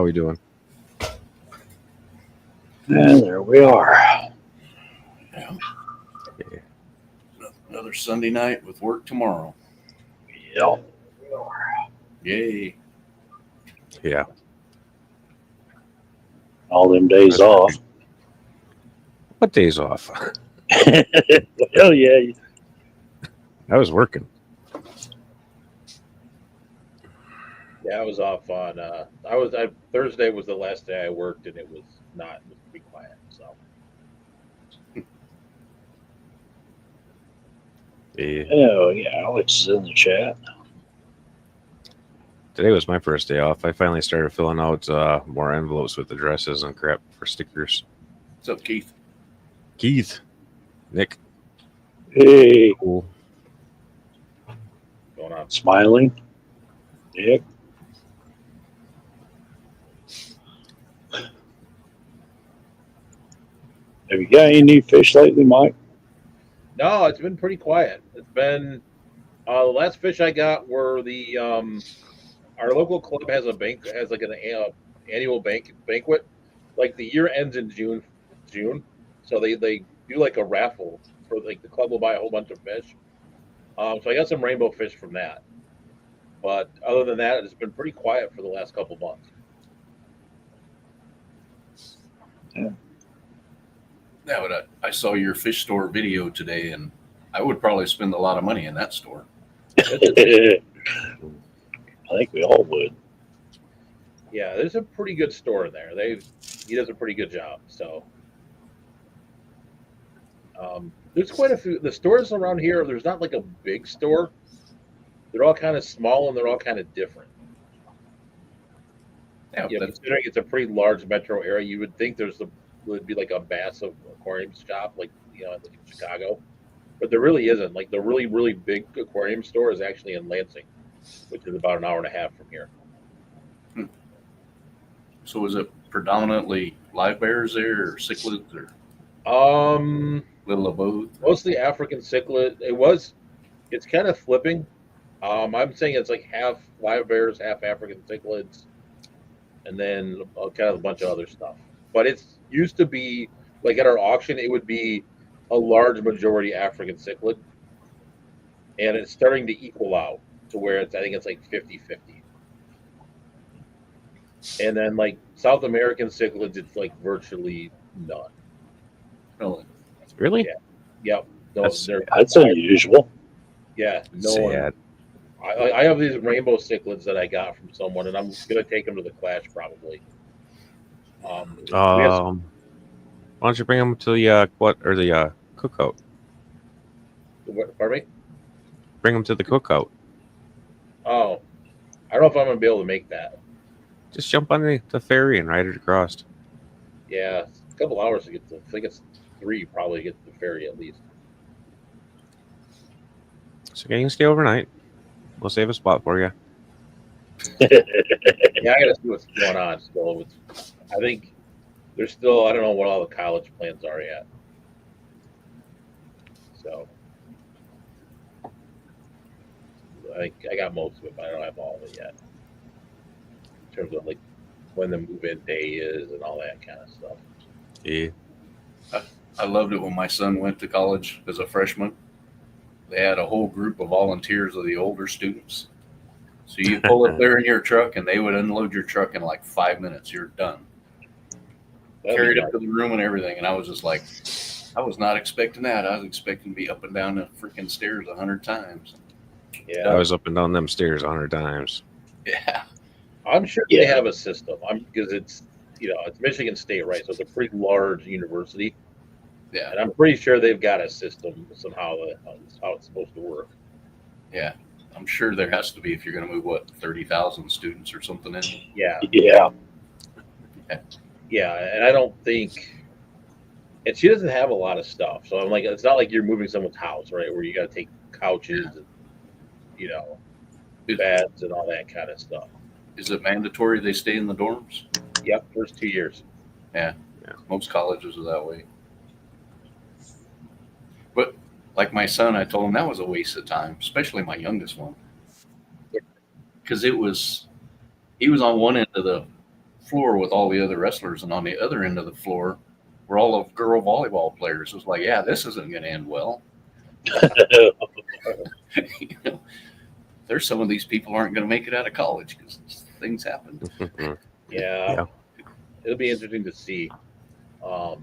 How we doing? And there we are. Yeah. Yeah. Another Sunday night with work tomorrow. Yep. Yay. Yeah. All them days That's off. What days off? Hell yeah. I was working. Yeah, I was off on. Thursday was the last day I worked, and it was pretty quiet. So Yeah. Oh yeah, Alex is in the chat. Today was my first day off. I finally started filling out more envelopes with addresses and crap for stickers. What's up, Keith? Keith, Nick, Hey, cool. going on. smiling. Nick. Have you got any new fish lately, Mike? No, it's been pretty quiet. It's been the last fish I got were the our local club has like an annual banquet. Like the year ends in June, so they do like a raffle for like the club will buy a whole bunch of fish. So I got some rainbow fish from that. But other than that, it's been pretty quiet for the last couple months. Yeah, but I saw your fish store video today, and I would probably spend a lot of money in that store. I think we all would. Yeah, there's a pretty good store in there. He does a pretty good job. So there's quite a few. The stores around here, there's not like a big store. They're all kind of small and they're all kind of different. Yeah, Yeah, that's, considering it's a pretty large metro area, you would think would be like a massive aquarium shop, like like in Chicago, but there really isn't. Like the really really big aquarium store is actually in Lansing, which is about an hour and a half from here. so is it predominantly live bears there, or cichlids, or little of both? Mostly African cichlid. It's kind of flipping. I'm saying it's like half live bears, half African cichlids, and then kind of a bunch of other stuff. But it's used to be like at our auction, it would be a large majority African cichlid, and it's starting to equal out to where I think it's like 50-50. And then like South American cichlids, it's like virtually none. Really? Really? Yeah. Yep. No, That's- That's unusual. yeah, no one. Sad. I have these rainbow cichlids that I got from someone, and I'm gonna take them to the clash probably. We have Why don't you bring them to the cookout? pardon me? Bring them to the cookout. Oh, I don't know if I'm gonna be able to make that. Just jump on the ferry and ride it across. Yeah, it's a couple hours to get to. I think it's 3 probably to get to the ferry at least. So you can stay overnight. We'll save a spot for you. Yeah, I gotta see what's going on still. I think there's still I don't know what all the college plans are yet. So I think I got most of it, but I don't have all of it yet. In terms of like when the move-in day is and all that kind of stuff. Yeah. I loved it when my son went to college as a freshman. They had a whole group of volunteers of the older students. So you pull up there in your truck, and they would unload your truck in like 5 minutes. You're done. That'd Carried be up to the room and everything, and I was just like, I was not expecting that. I was expecting to be up and down the freaking stairs 100 times. nice. I Yeah, was up and down them stairs 100 times. Yeah, I'm sure they Yeah. have a system. Because it's it's Michigan State, right? So it's a pretty large university, yeah, and I'm pretty sure they've got a system somehow how it's supposed to work. yeah. I'm sure there has to be if you're going to move 30,000 students or something in. Yeah, Yeah. yeah, and I don't think. And she doesn't have a lot of stuff, so I'm like, it's not like you're moving someone's house, right? Where you got to take couches and beds and all that kind of stuff. Is it mandatory they stay in the dorms? Yep, first 2 years. Most colleges are that way. But like my son, I told him that was a waste of time, especially my youngest one, because he was on one end of the floor with all the other wrestlers, and on the other end of the floor were all of girl volleyball players. It was like, yeah, this isn't going to end well. You know, there's some of these people aren't going to make it out of college because things happen. Yeah. Yeah. It'll be interesting to see. Yeah.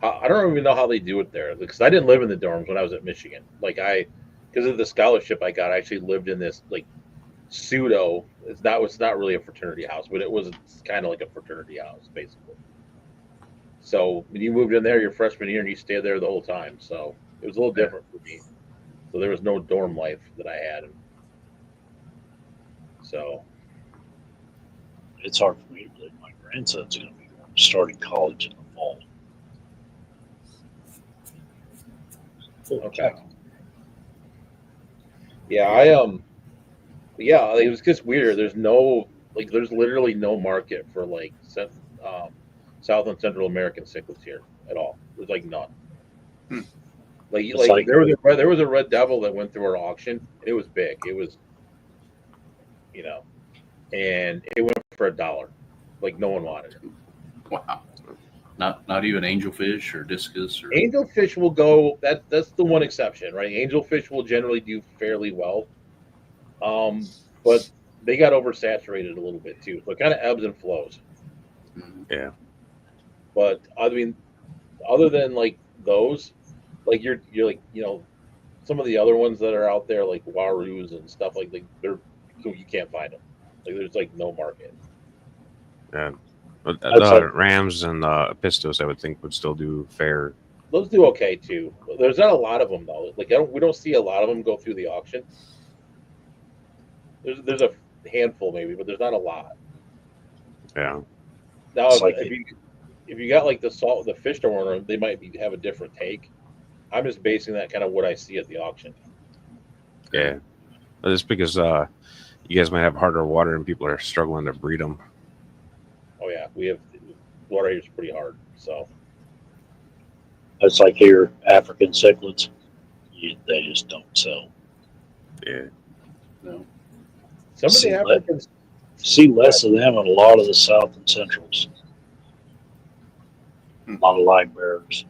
I don't even know how they do it there because I didn't live in the dorms when I was at Michigan. Because of the scholarship I got, I actually lived in this like pseudo. It's not really a fraternity house, but it was kind of like a fraternity house basically. So when you moved in there your freshman year and you stayed there the whole time, so it was a little different for me. So there was no dorm life that I had. So It's hard for me to believe my grandson's going to be starting college in the fall. okay. Yeah, yeah, it was just weird. There's literally no market for South and Central American cichlids here at all. There's like none. Like- There was a red devil that went through our auction. And it was big. It was, and it went for $1. Like no one wanted it. Wow. Not even angelfish or discus or Angelfish will go. That's the one exception, right? Angelfish will generally do fairly well, but they got oversaturated a little bit too. So it kind of ebbs and flows. Yeah. But I mean, other than like those, like you're like some of the other ones that are out there like Warus and stuff like you can't find them. Like there's like no market. Yeah. But That's the like- Rams and the Pistos, I would think, would still do fair. Those do okay too. There's not a lot of them though. Like we don't see a lot of them go through the auction. There's a handful maybe, but there's not a lot. Yeah. Now It's like if you got like the fish store owner, they might have a different take. I'm just basing that kind of what I see at the auction. Yeah. But it's because you guys might have harder water and people are struggling to breed them. Oh yeah, we have water here is pretty hard. So That's like here, African cichlids. They just don't sell. Yeah. no. some of See, the Africans, See less of them in a lot of the South and Centrals. A lot of light bearers.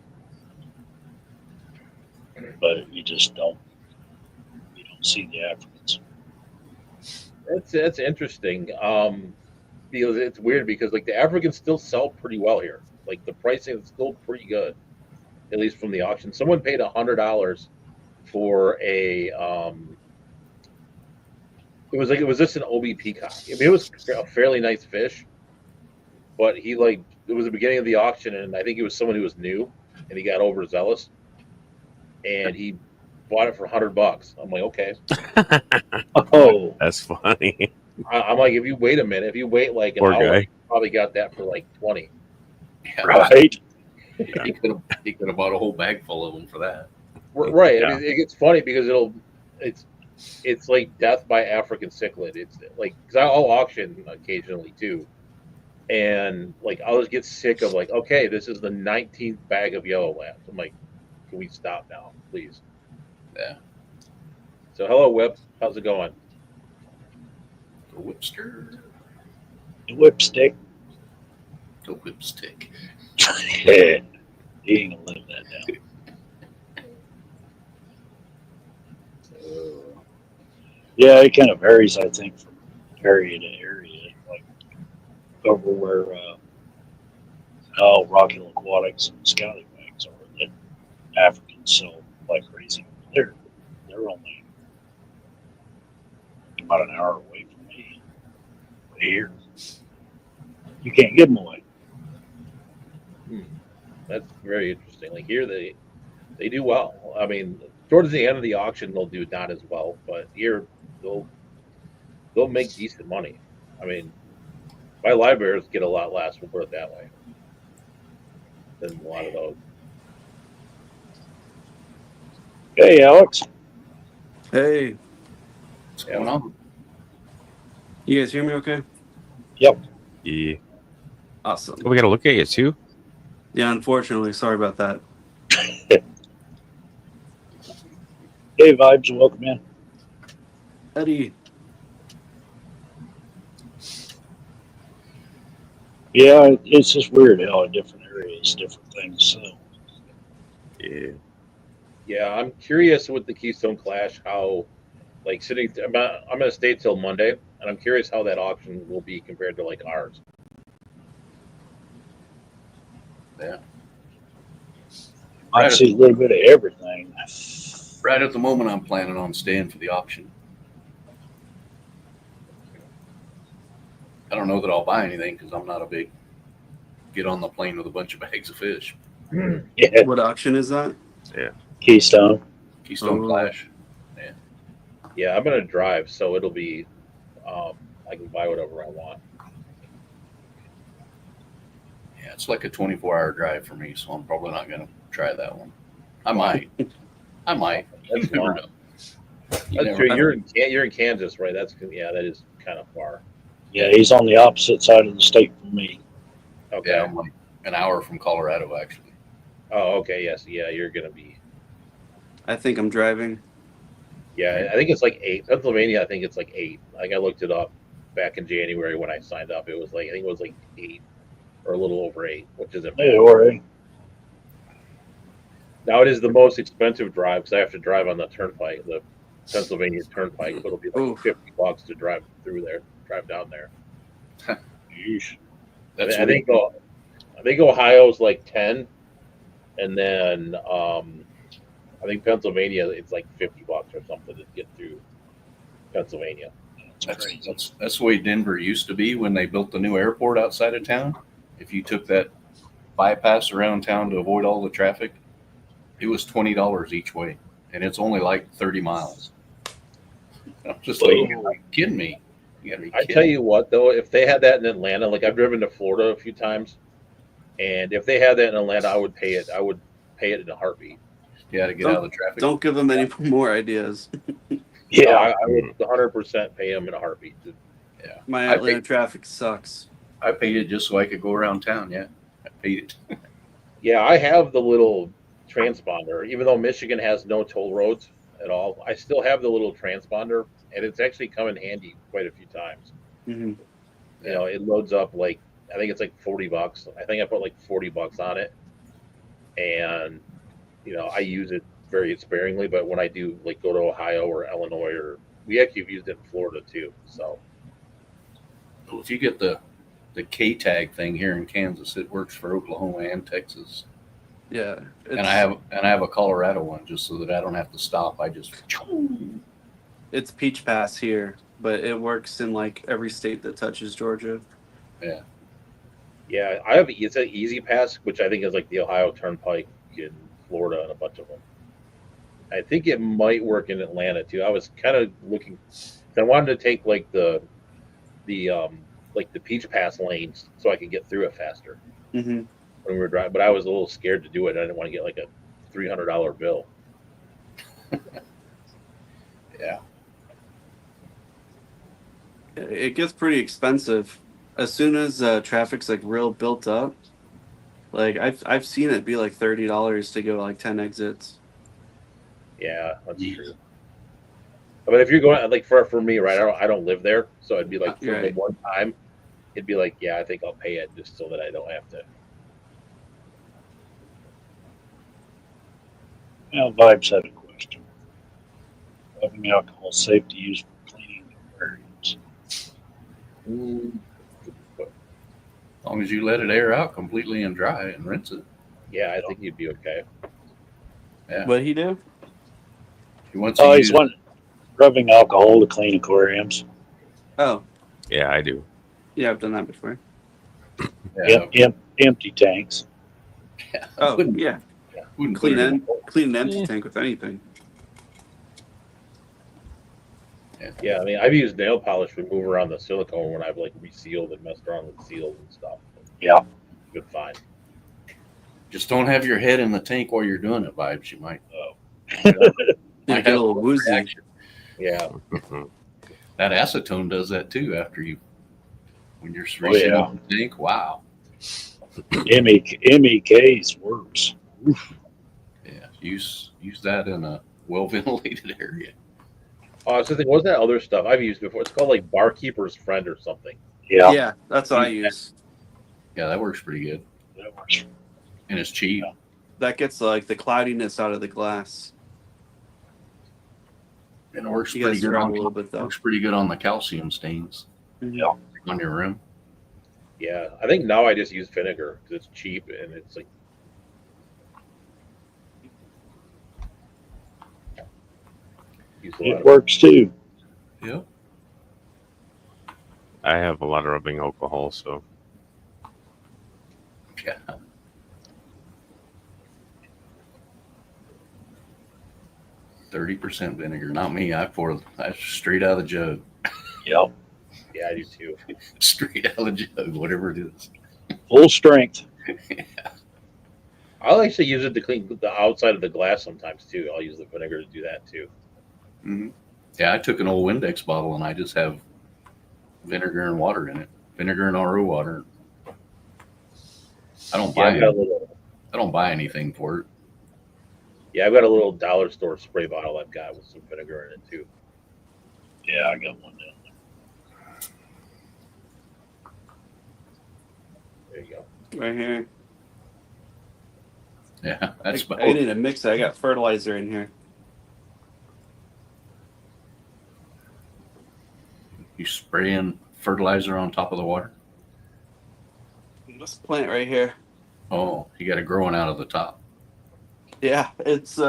But you just don't see the Africans. that's interesting. Because it's weird because like the Africans still sell pretty well here. Like the pricing is still pretty good, at least from the auction. Someone paid $100 for a it was just an OB peacock. I mean, it was a fairly nice fish, but it was the beginning of the auction, and I think it was someone who was new, and he got overzealous, and he bought it for $100. I'm like, okay. Oh, That's funny. I'm like, if you wait a minute, if you wait like an Poor hour, guy. you probably got that for like 20. Yeah, right. He could have bought a whole bag full of them for that. Right. Yeah. I mean, it gets funny because it's like death by African cichlid. It's like because I'll auction occasionally too, and like I'll just get sick of like, okay, this is the 19th bag of yellow labs. I'm like, can we stop now, please? Yeah. So hello, Whip. How's it going? The whipster, The whipstick. the whipstick. Yeah. He ain't gonna live that down. Yeah, it kind of varies, I think, from area to area. Like over where Rocky Aquatics and Scallywags are, that Africans sell like crazy. They're only about an hour away from me. But here, you can't give them away. That's very interesting. Like here, they do well. I mean, towards the end of the auction, they'll do not as well, but here they'll make decent money. I mean, my libraries get a lot less. We'll put it that way than a lot of those. Hey, Alex. Hey, What's going on? you guys hear me okay? Yeah. Awesome. Oh, we got to look at you too. Yeah, unfortunately, sorry about that. Hey, Vibes, welcome in. Eddie, Yeah, it's just weird how in different areas, different things sell. Yeah. Yeah, I'm curious with the Keystone Clash how, like, I'm gonna stay till Monday, and I'm curious how that auction will be compared to like ours. Yeah. I see a little bit of everything. Right at the moment, I'm planning on staying for the auction. I don't know that I'll buy anything because I'm not a big get on the plane with a bunch of bags of fish. Yeah, What auction is that? Keystone. Keystone Oh. Clash. Yeah, I'm gonna drive, so it'll be, I can buy whatever I want. Yeah, it's like a 24-hour drive for me, so I'm probably not going to try that one. I might. I might. You That's never long. know. That's never true. know. You're in Kansas, right? That is kind of far. Yeah, he's on the opposite side of the state from me. Okay. Yeah, I'm like an hour from Colorado, actually. Oh, okay. Yes. Yeah, you're gonna be. I think I'm driving. Yeah, I think it's like 8. Pennsylvania, I think it's like 8. Like I looked it up back in January when I signed up. It was like I think it was like 8 or a little over 8, which isn't Hey, bad. Jorge. Now it is the most expensive drive because I have to drive on the turnpike, the Pennsylvania Turnpike. So it'll be like Oof. $50 to drive through there, drive down there. Yeesh. That's I think Ohio's like 10, and then I think Pennsylvania it's like $50 or something to get through Pennsylvania. That's crazy. that's the way Denver used to be when they built the new airport outside of town. If you took that bypass around town to avoid all the traffic, it was $20 each way, and it's only like 30 miles. I'm just like, you're kidding me. You gotta be I kidding. tell you what, though, if they had that in Atlanta, like I've driven to Florida a few times, and if they had that in Atlanta, I would pay it. I would pay it in a heartbeat. You got to get out of the traffic. Don't give them any more ideas. Yeah, Yeah, I would 100% pay them in a heartbeat. My I Atlanta think- traffic sucks. I paid it just so I could go around town. Yeah, I paid it. Yeah, I have the little transponder, even though Michigan has no toll roads at all. I still have the little transponder, and it's actually come in handy quite a few times. Hmm. You know, it loads up like I think it's like $40. I think I put like $40 on it, and you know I use it very sparingly. But when I do like go to Ohio or Illinois, or we actually have used it in Florida too. So Well, if you get the K tag thing here in Kansas, it works for Oklahoma and Texas. Yeah. And I have a Colorado one just so that I don't have to stop. I just It's Peach Pass here, but it works in like every state that touches Georgia. yeah, it's an Easy Pass, which I think is like the Ohio Turnpike in Florida and a bunch of them. I think it might work in Atlanta too. I was kind of looking. I wanted to take like the Peach Pass lanes so I could get through it faster Hmm. when we were driving. But I was a little scared to do it. I didn't want to get like a $300 bill. yeah. It gets pretty expensive as soon as traffic's like real built up. Like I've seen it be like $30 to go like 10 exits. Yeah, that's Yeah. true. But if you're going like for me, right? I don't live there, so it'd be like for Right. the one time, it'd be like, yeah, I think I'll pay it just so that I don't have to. Now, Vibes had a question. Rubbing alcohol safe to use for cleaning aquariums. As long as you let it air out completely and dry and rinse it. Yeah, I think you'd be okay. Yeah. What'd he do? He wants to Oh, use he's one rubbing alcohol to clean aquariums. Oh, Yeah, I do. yeah, I've done that before. Empty tanks. Oh, Wouldn't- yeah. wouldn't Clean put it in- an empty tank with anything. Yeah, I mean, I've used nail polish remover on the silicone when I've like resealed and messed around with seals and stuff. Yeah. Good find. Just don't have your head in the tank while you're doing it, Vibes. You might, You might get a have little woozy. reaction. Yeah, That acetone does that too after when you're Oh, yeah. resealing the tank. Wow. MEK's works. Yeah. Use that in a well ventilated area. oh, I was thinking, what's that other stuff I've used before? It's called like Barkeeper's Friend or something. Yeah. Yeah, that's what I use. Yeah, that works pretty good, That works. and it's cheap. That gets like the cloudiness out of the glass. And it works You gotta pretty good scrub on a little bit though. works pretty good on the calcium stains Yeah. on your rim. Yeah, I think now I just use vinegar because it's cheap and it's like. Use a lot It of- works too. Yep. I have a lot of rubbing alcohol, so Yeah. %30 vinegar. Not me. I pour that straight out of the jug. Yep. Yeah, I do too. Straight out of the jug, whatever it is. Full strength. I'll actually use it to clean the outside of the glass sometimes too. I'll use the vinegar to do that too. Mm-hmm. Yeah, I took an old Windex bottle and I just have vinegar and water in it. Vinegar and RO water. I don't Yeah, buy I've got a little. I don't buy anything for it. Yeah, I've got a little dollar store spray bottle I've got with some vinegar in it too. Yeah, I got one down There you go. Right here. Yeah, that's I need to mix it. I got fertilizer in here. you spraying fertilizer on top of the water. This plant right here. Oh, you got it growing out of the top. Yeah, it's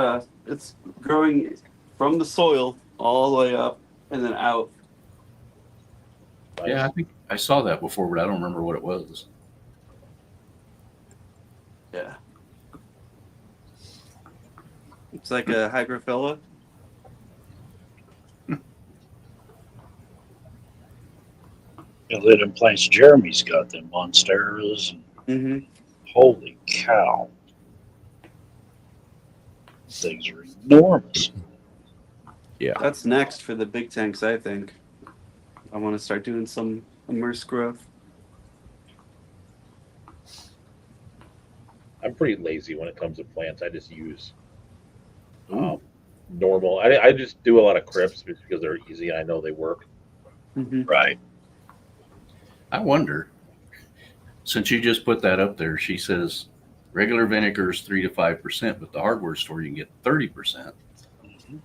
growing from the soil all the way up and then out. Yeah, I think I saw that before, but I don't remember what it was. Yeah. It's like a hygrophila. there. The little plants Jeremy's got them monsteras and Mm-hmm. holy cow. Things are enormous. That's next for the big tanks, I think. I want to start doing some immersed growth. I'm pretty lazy when it comes to plants. I just use Ooh. normal. I just do a lot of crypts just because they're easy and I know they work. Mm-hmm. Right. I wonder, since you just put that up there, she says regular vinegar is 3 to 5%, but the hardware store you can get 30%. Mhm.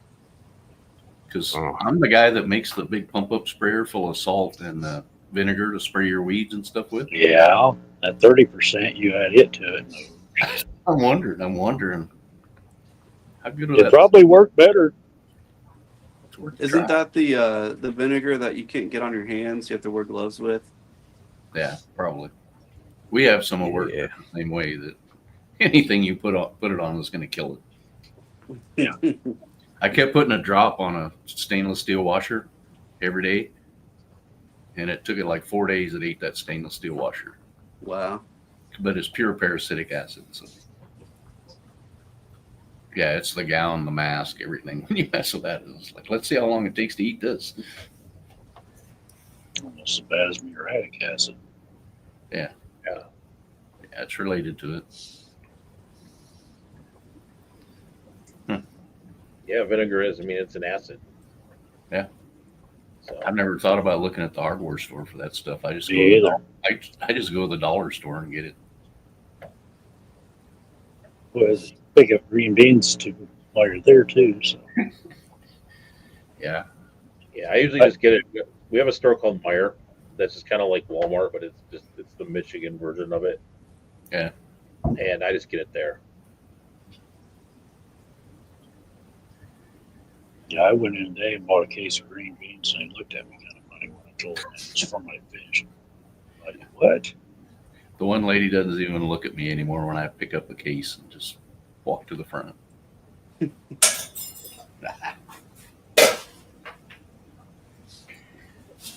Because Oh. I'm the guy that makes the big pump up sprayer full of salt and vinegar to spray your weeds and stuff with. Yeah, that 30%, you add it to it. I'm wondering how good would It that probably work better. it's worth a Isn't try. that the vinegar that you can't get on your hands? You have to wear gloves with. Yeah, probably. We have some at work Yeah. the same way that anything you put it on is going to kill it. Yeah. I kept putting a drop on a stainless steel washer every day, and it took it like 4 days. It ate that stainless steel washer, Wow. but it's pure parasitic acid. So, yeah, it's the gown, the mask, everything. When you mess with that, it's like, let's see how long it takes to eat this. Almost as bad as muriatic acid. Yeah, it's related to it. Yeah, vinegar is. I mean, it's an acid. Yeah. So I've never thought about looking at the hardware store for that stuff. I just go. Me either. I just go to the dollar store and get it. Well, pick up green beans too while you're there too. So Yeah, yeah, I usually just get it. We have a store called Meyer that's just kind of like Walmart, but it's the Michigan version of it. Yeah. And I just get it there. yeah, I went in today and bought a case of green beans, and he looked at me kind of funny when I told him it's for my fish. Like, what? the one lady doesn't even look at me anymore when I pick up a case and just walk to the front.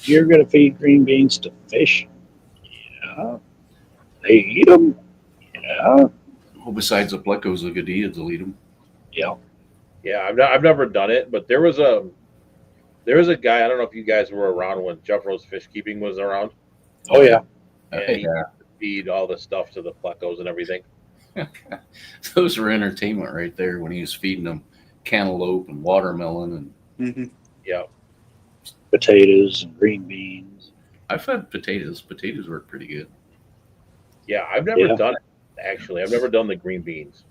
You're gonna feed green beans to fish? Yeah. They eat them? Yeah. Well, besides the plecos, the Gadias will eat them. Yeah. Yeah, I've never done it, but there was a guy. I don't know if you guys were around when Jeff Rose Fish Keeping was around. Oh yeah. And he Yeah, feed all the stuff to the plecos and everything. those were entertainment right there when he was feeding them cantaloupe and watermelon. And Mm-hmm. Yeah, Potatoes and green beans. I've had potatoes. Potatoes work pretty good. Yeah, I've never Yeah. done it. Actually, I've never done the green beans.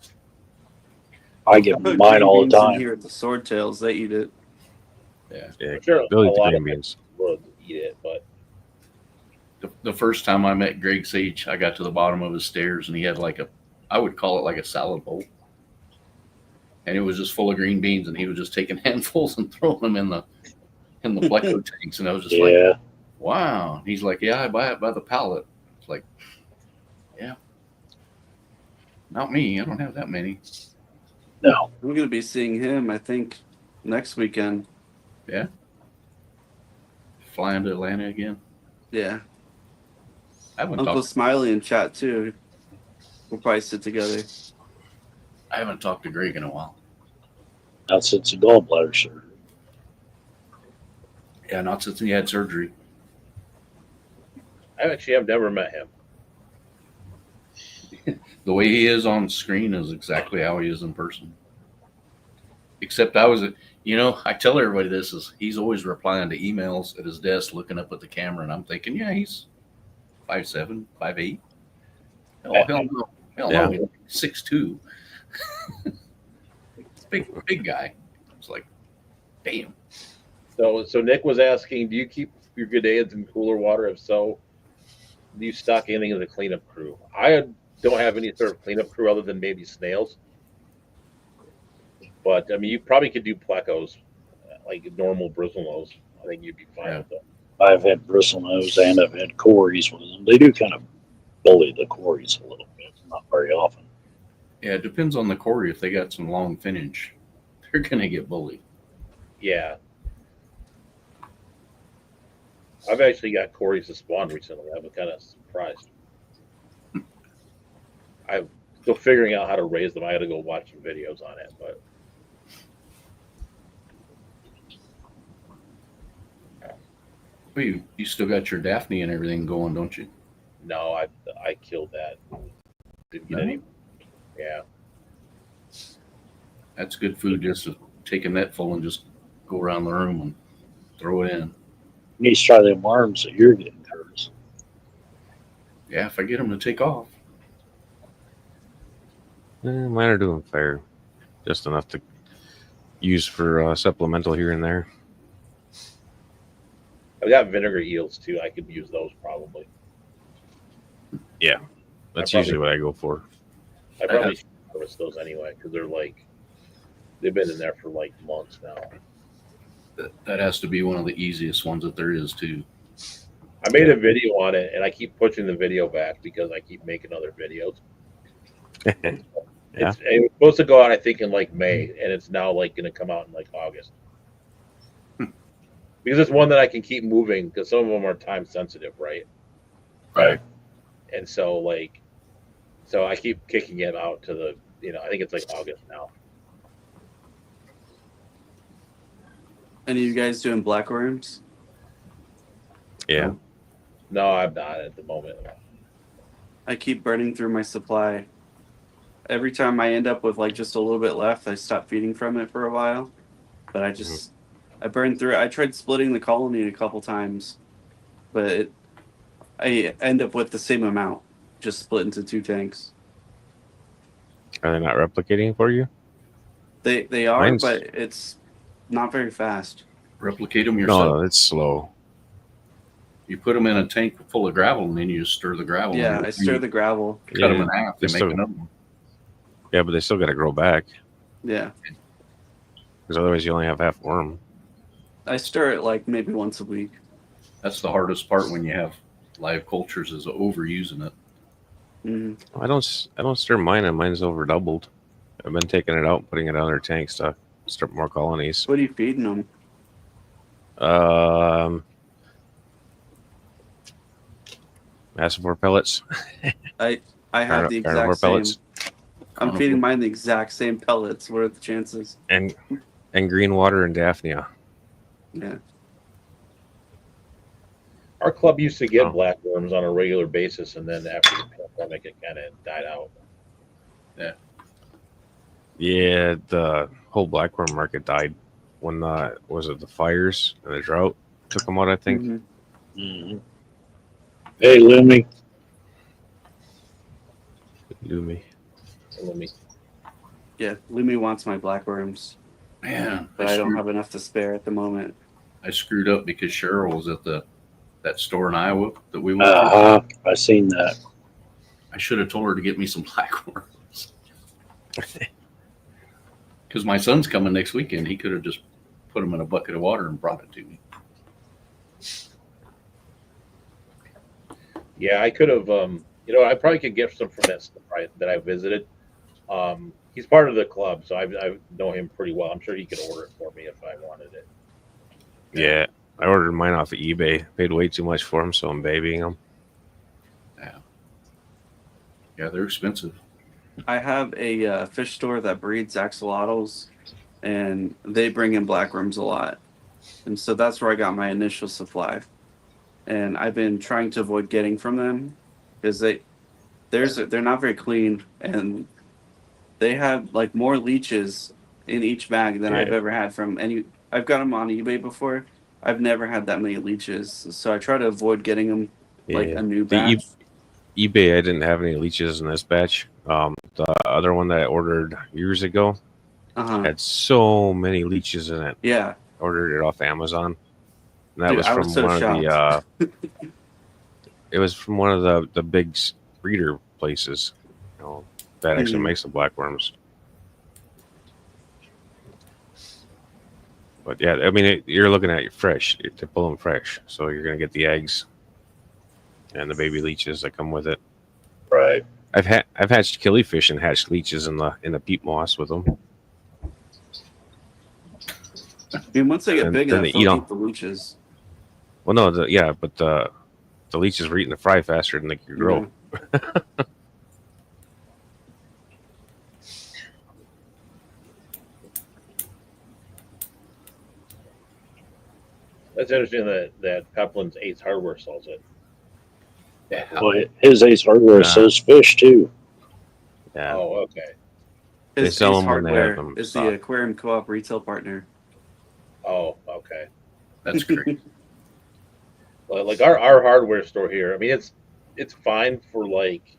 I I get put mine green all the beans in time. here at the Swordtails. They eat it. Yeah. Yeah, I'm sure they'll a eat the lot green of beans. would eat it, but The first time I met Greg Sage, I got to the bottom of his stairs and he had like I would call it like a salad bowl. And it was just full of green beans and he was just taking handfuls and throwing them in the Pleco tanks. And I was just like, Yeah. wow. And he's like, yeah, I buy it by the pallet. It's like, yeah. Not me. I don't have that many. No. I'm gonna be seeing him, I think, next weekend. Flying to Atlanta again. Yeah. I haven't Uncle talked Smiley in chat too. We'll probably sit together. to Greg in a while. Not since the gallbladder surgery. Yeah, not since he had surgery. I actually have never met him. The way he is on screen is exactly how he is in person. Except I tell everybody this is he's always replying to emails at his desk, looking up at the camera, and I'm thinking, yeah, he's 5'7", 5'8". Oh hell no, Yeah. he's 6'2". big guy. It's like, damn. So Nick was asking, do you keep your Grenades in cooler water? If so, do you stock anything in the cleanup crew? I don't have any sort of cleanup crew other than maybe snails. But I mean, you probably could do plecos, like normal bristlenose. I think you'd be fine Yeah. with them. I've had bristlenose and I've had Corys with them. They do kind of bully the Corys a little bit, not very often. Yeah, it depends on the Cory. If they got some long finnage, they're gonna get bullied. Yeah. I've actually got Corys to spawn recently. I'm kind of surprised. I'm still figuring out how to raise them. I got to go watch some videos on it, but Well, you still got your Daphne and everything going, don't you? no, I killed that. Didn't get No? any. Yeah. That's good food. Just to take a net full and just go around the room and throw it in. You need to try them worms that you're getting, Curtis. Yeah, if I get them to take off. Mine are doing fair, just enough to use for supplemental here and there. I've got vinegar eels too. I could use those probably. That's probably- usually what I go for. I probably should harvest those anyway because they've been in there for like months now. That has to be one of the easiest ones that there is too. I made a video on it and I keep pushing the video back because I keep making other videos. Yeah. It was supposed to go out, I think, in like May, and it's now like going to come out in like August. Because it's one that I can keep moving because some of them are time sensitive, right? Right. And so I keep kicking it out to I think it's like August now. Any of you guys doing blackworms? Yeah. No, I'm not at the moment. I keep burning through my supply. Every time I end up with like just a little bit left, I stop feeding from it for a while. But I burned through it. I tried splitting the colony a couple times, but I end up with the same amount, just split into 2 tanks. Are they not replicating for you? They are, Mine's- but it's not very fast. Replicate them yourself. No, it's slow. You put them in a tank full of gravel and then you just stir the gravel. Yeah, in. I stir the gravel. Cut them Yeah. in half. They They make still- another one. Yeah, but they still got to grow back Yeah, because otherwise you only have half worm. I stir it like maybe once a week. That's the hardest part when you have live cultures is overusing it. Mhm. I don't stir mine, and mine's over doubled. I've been taking it out, putting it on their tanks to start more colonies. What are you feeding them? Massivore pellets. I have the Carnivore exact same. pellets. I'm feeding mine the exact same pellets. What are the chances? and green water and Daphnia. Yeah. Our club used to get Oh. blackworms on a regular basis, and then after the pandemic, it kind of died out. Yeah, the whole blackworm market died when was it the fires and the drought took them out. I think. Mhm. Mm-hmm. Hey, Lemmy. Lumi. Let me. Yeah, Lumi wants my blackworms, Man, but I don't have enough to spare at the moment. I screwed up because Cheryl was at that store in Iowa that we went to. I seen that. I should have told her to get me some blackworms. Because my son's coming next weekend. He could have just put them in a bucket of water and brought it to me. Yeah, I could have. I probably could get some from that store that I visited. He's part of the club, so I know him pretty well. I'm sure he could order it for me if I wanted it. Yeah, I ordered mine off of eBay. Paid way too much for them, so I'm babying them. Yeah, they're expensive. I have a fish store that breeds axolotls, and they bring in blackworms a lot, and so that's where I got my initial supply. And I've been trying to avoid getting from them because they're not very clean, and they have like more leeches in each bag than I've Yeah. ever had from any. I've got them on eBay before. I've never had that many leeches, so I try to avoid getting them like Yeah. a new The batch. eBay, I didn't have any leeches in this batch. The other one that I ordered years ago had so many leeches in it. Yeah, I ordered it off Amazon. And that Dude, was I from was so one of shocked. it was from one of the big breeder places, that actually Mhm. makes the blackworms. But yeah, I mean, you're looking at fresh to pull them fresh, so you're gonna get the eggs and the baby leeches that come with it. Right. I've hatched killifish and hatched leeches in the peat moss with them. I mean, once they get And big then enough, they eat they'll 'em. eat the leeches. Well, no, but the leeches were eating the fry faster than they could grow. Yeah. That's interesting that Peplin's Ace Hardware sells it. Yeah. Well, his Ace Hardware sells fish too. Yeah, Oh, okay. They His sell Ace 'em when they have Hardware them is stocked. the aquarium co-op retail partner. Oh, okay. That's great. Well, like our hardware store here, I mean, it's fine for like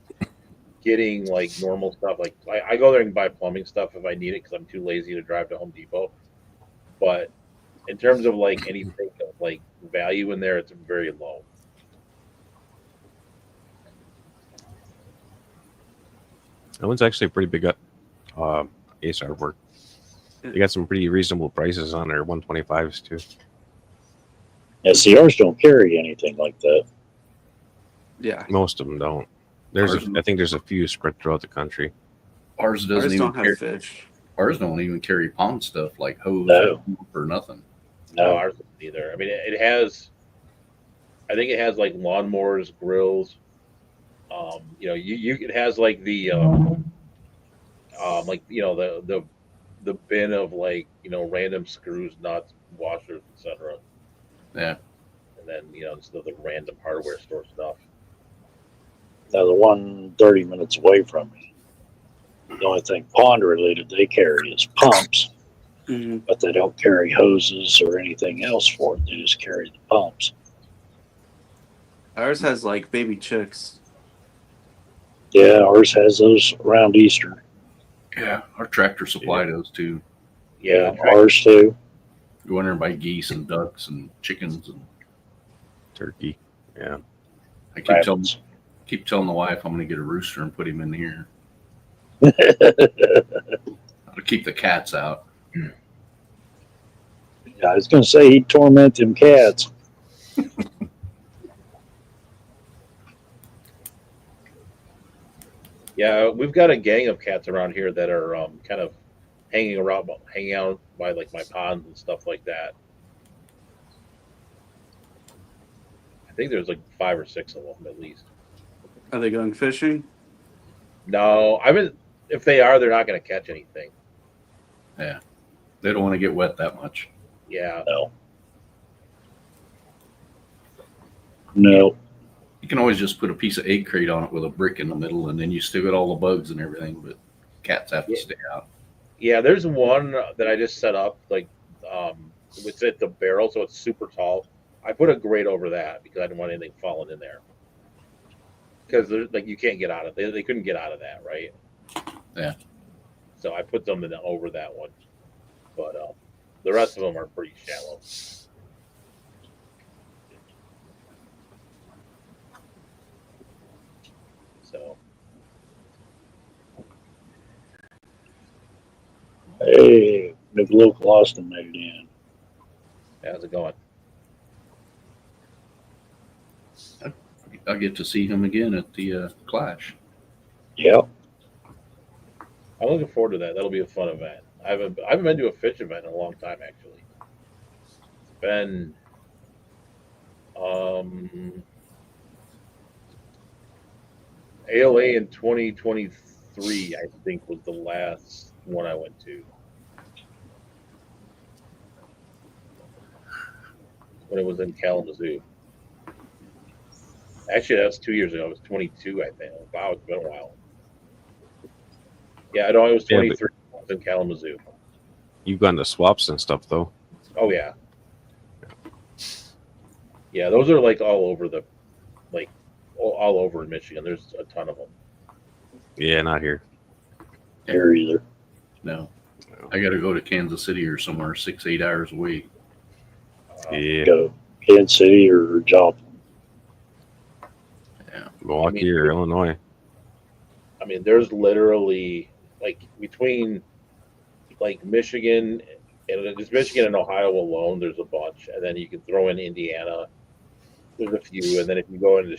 getting like normal stuff. Like I go there and buy plumbing stuff if I need it because I'm too lazy to drive to Home Depot. But in terms of like anything of like value in there, it's very low. That one's actually a pretty big Ace artwork. They got some pretty reasonable prices on their 125s too. Yeah, see, ours don't carry anything like that. Yeah, Most of them don't. I think there's a few spread throughout the country. Ours doesn't ours even don't carry. have fish. Ours don't even carry pond stuff like hose No. or nothing. No, ours doesn't either. I mean, it has. I think it has like lawnmowers, grills. It has like the the bin of like random screws, nuts, washers, etc. Yeah. And then just the random hardware store stuff. Now, the one 30 minutes away from me, the only thing pond related they carry is pumps, Hmm. but they don't carry hoses or anything else for it. They just carry the pumps. Ours has like baby chicks. Yeah, ours has those around Easter. Yeah. Our tractor supply does too. Yeah, Ours too. Go in there and buy geese and ducks and chickens, and Turkey. Yeah. I keep telling the wife I'm going to get a rooster and put him in here. I'll keep the cats out. Yeah, I was going to say he'd torment them cats. Yeah, we've got a gang of cats around here that are kind of hanging out by like my ponds and stuff like that. I think there's like 5 or 6 of them at least. Are they going fishing? No, if they are, they're not going to catch anything. They don't want to get wet that much. Yeah, No. You can always just put a piece of egg crate on it with a brick in the middle, and then you still get all the bugs and everything. But cats have to stay out. yeah. There's one that I just set up like it's at the barrel, so it's super tall. I put a grate over that because I didn't want anything falling in there. because like you can't get out of they couldn't get out of that, right? Yeah. So I put them in over that one, but the rest of them are pretty shallow. So Hey, Big Luke Austin made it in. how's it going? I get to see him again at the Clash. Yep. I'm looking forward to that. That'll be a fun event. I haven't been to a fish event in a long time actually. It's been ALA in 2023, I think, was the last one I went to. When it was in Kalamazoo. Actually, that was 2 years ago. It was 22, I think. Wow, it's been a while. Yeah, I know it was 23. I was in Kalamazoo. You've gone to swaps and stuff though. Oh yeah. Yeah, those are like all over all over in Michigan. There's a ton of them. Yeah, not here. Here either. No, I got to go to Kansas City or somewhere 6-8 hours a week. Yeah, Go to Kansas City or Joplin. Milwaukee or Illinois. I mean, there's literally like between like Michigan and just Michigan and Ohio alone, there's a bunch, and then you can throw in Indiana. There's a few, and then if you go into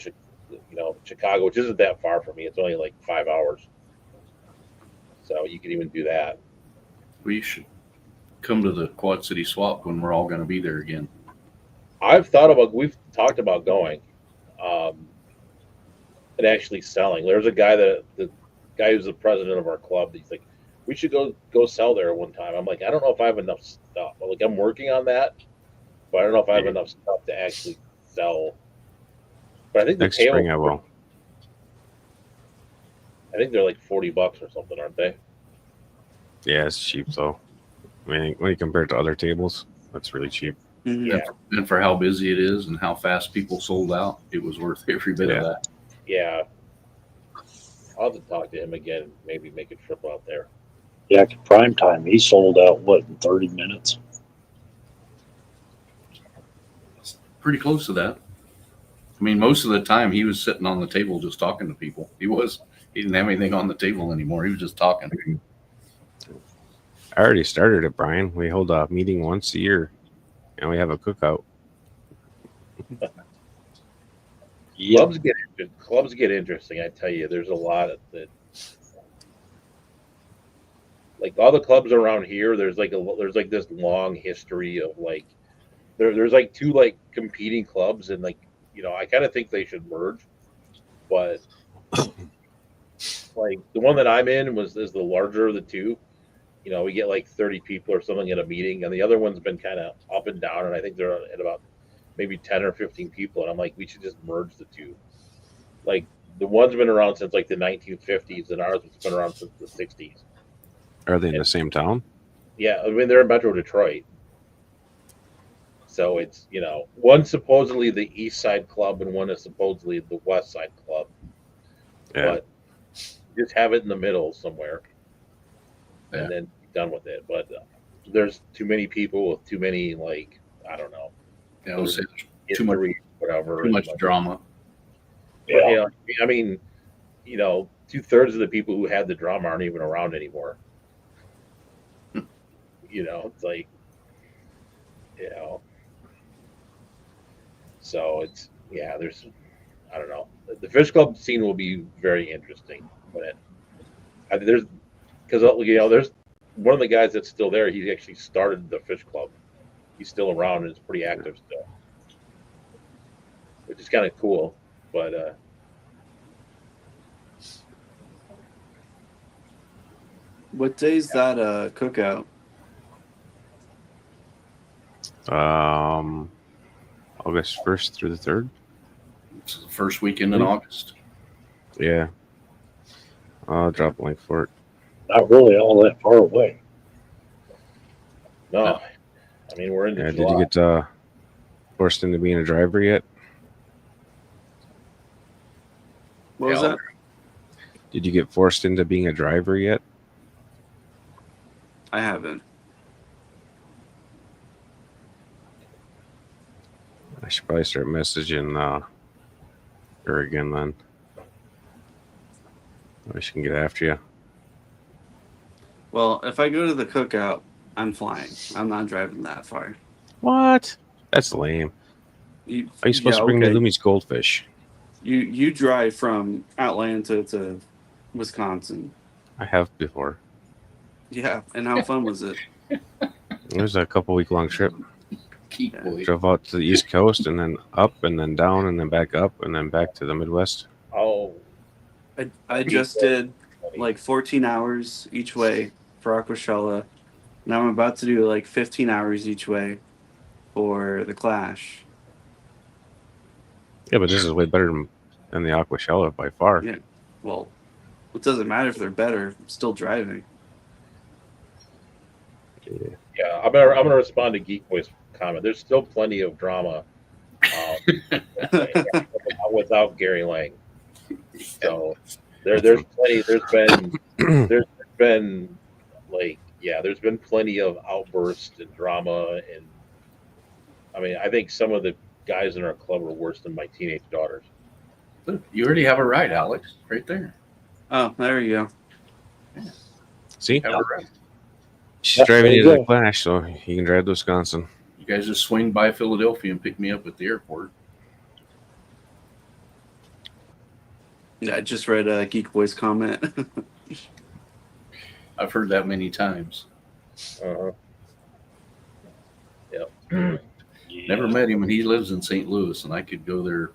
Chicago, which isn't that far from me, it's only like 5 hours, so you can even do that. We should come to the Quad City Swap when we're all going to be there again. We've talked about going, and actually selling. There's a guy the guy who's the president of our club. He's like, we should go sell there one time. I'm like, I don't know if I have enough stuff. Like, I'm working on that, but I don't know if I have enough stuff to actually sell. But I think Next spring I will. I think they're like $40 or something, aren't they? Yeah, it's cheap though. I mean, when you compare it to other tables, that's really cheap. Mhm. Yeah. And for how busy it is and how fast people sold out, it was worth every bit of that. Yeah. I'll have to talk to him again. Maybe make a trip out there. Yeah, prime time. He sold out in 30 minutes. Pretty close to that. I mean, most of the time he was sitting on the table just talking to people. He didn't have anything on the table anymore. He was just talking. I already started it, Brian. We hold a meeting once a year, and we have a cookout. Yep. Clubs get interesting. I tell you, there's a lot of that. Like all the clubs around here, there's like this long history of like there's like two like competing clubs, and like I kind of think they should merge, but like the one that I'm in is the larger of the two. We get like 30 people or something at a meeting, and the other one's been kind of up and down, and I think they're at about maybe 10 or 15 people, and I'm like, we should just merge the two. Like the one's been around since like the 1950s, and ours has been around since the 60s. Are they in the same town? Yeah, I mean they're in Metro Detroit, so it's one's supposedly the East Side Club and one is supposedly the West Side Club. Yeah. But just have it in the middle somewhere, Yeah. and then be done with it. But there's too many people with too many I don't know. Too much, whatever. too much drama. Yeah. I mean, 2/3 of the people who had the drama aren't even around anymore. It's like, so it's, there's, I don't know. The fish club scene will be very interesting, but there's one of the guys that's still there. He actually started the fish club. He's still around and is pretty active still, which is kind of cool. But What day's that cookout? August 1st through the 3rd. It's the first weekend in August. Yeah. I'll drop a link for it. Not really all that far away. no, I mean we're in Yeah, July. did you get forced into being a driver yet? What was Yeah. that? Did you get forced into being a driver yet? I haven't. I should probably start messaging her again then. Maybe she can get after you. Well, if I go to the cookout, I'm flying. I'm not driving that far. What? That's lame. You, Are you supposed to bring me Lumi's goldfish? You drive from Atlanta to Wisconsin. I have before. Yeah, and how fun was it? It was a couple week long trip. Keep boy. Drove out to the East Coast and then up and then down and then back up and then back to the Midwest. Oh, I just did like 14 hours each way for Aquashella. Now I'm about to do like 15 hours each way for the Clash. Yeah, but this is way better than the Aquashella by far. Yeah. Well, it doesn't matter if they're better. I'm still driving. yeah. I'm gonna respond to Geek Boy's comment. There's still plenty of drama without Gary Lang. So there's plenty. There's been like there's been plenty of outbursts and drama, and I mean I think some of the guys in our club are worse than my teenage daughters. Look, you already have a ride, Alex, right there. Oh, there you go. See? Have a ride. She's driving there you you to go. the Clash, so you can drive to Wisconsin. You guys just swing by Philadelphia and pick me up at the airport. Yeah, I just read Geek Boy's comment. I've heard that many times. Uh-huh. Never met him, and he lives in St. Louis, and I could go there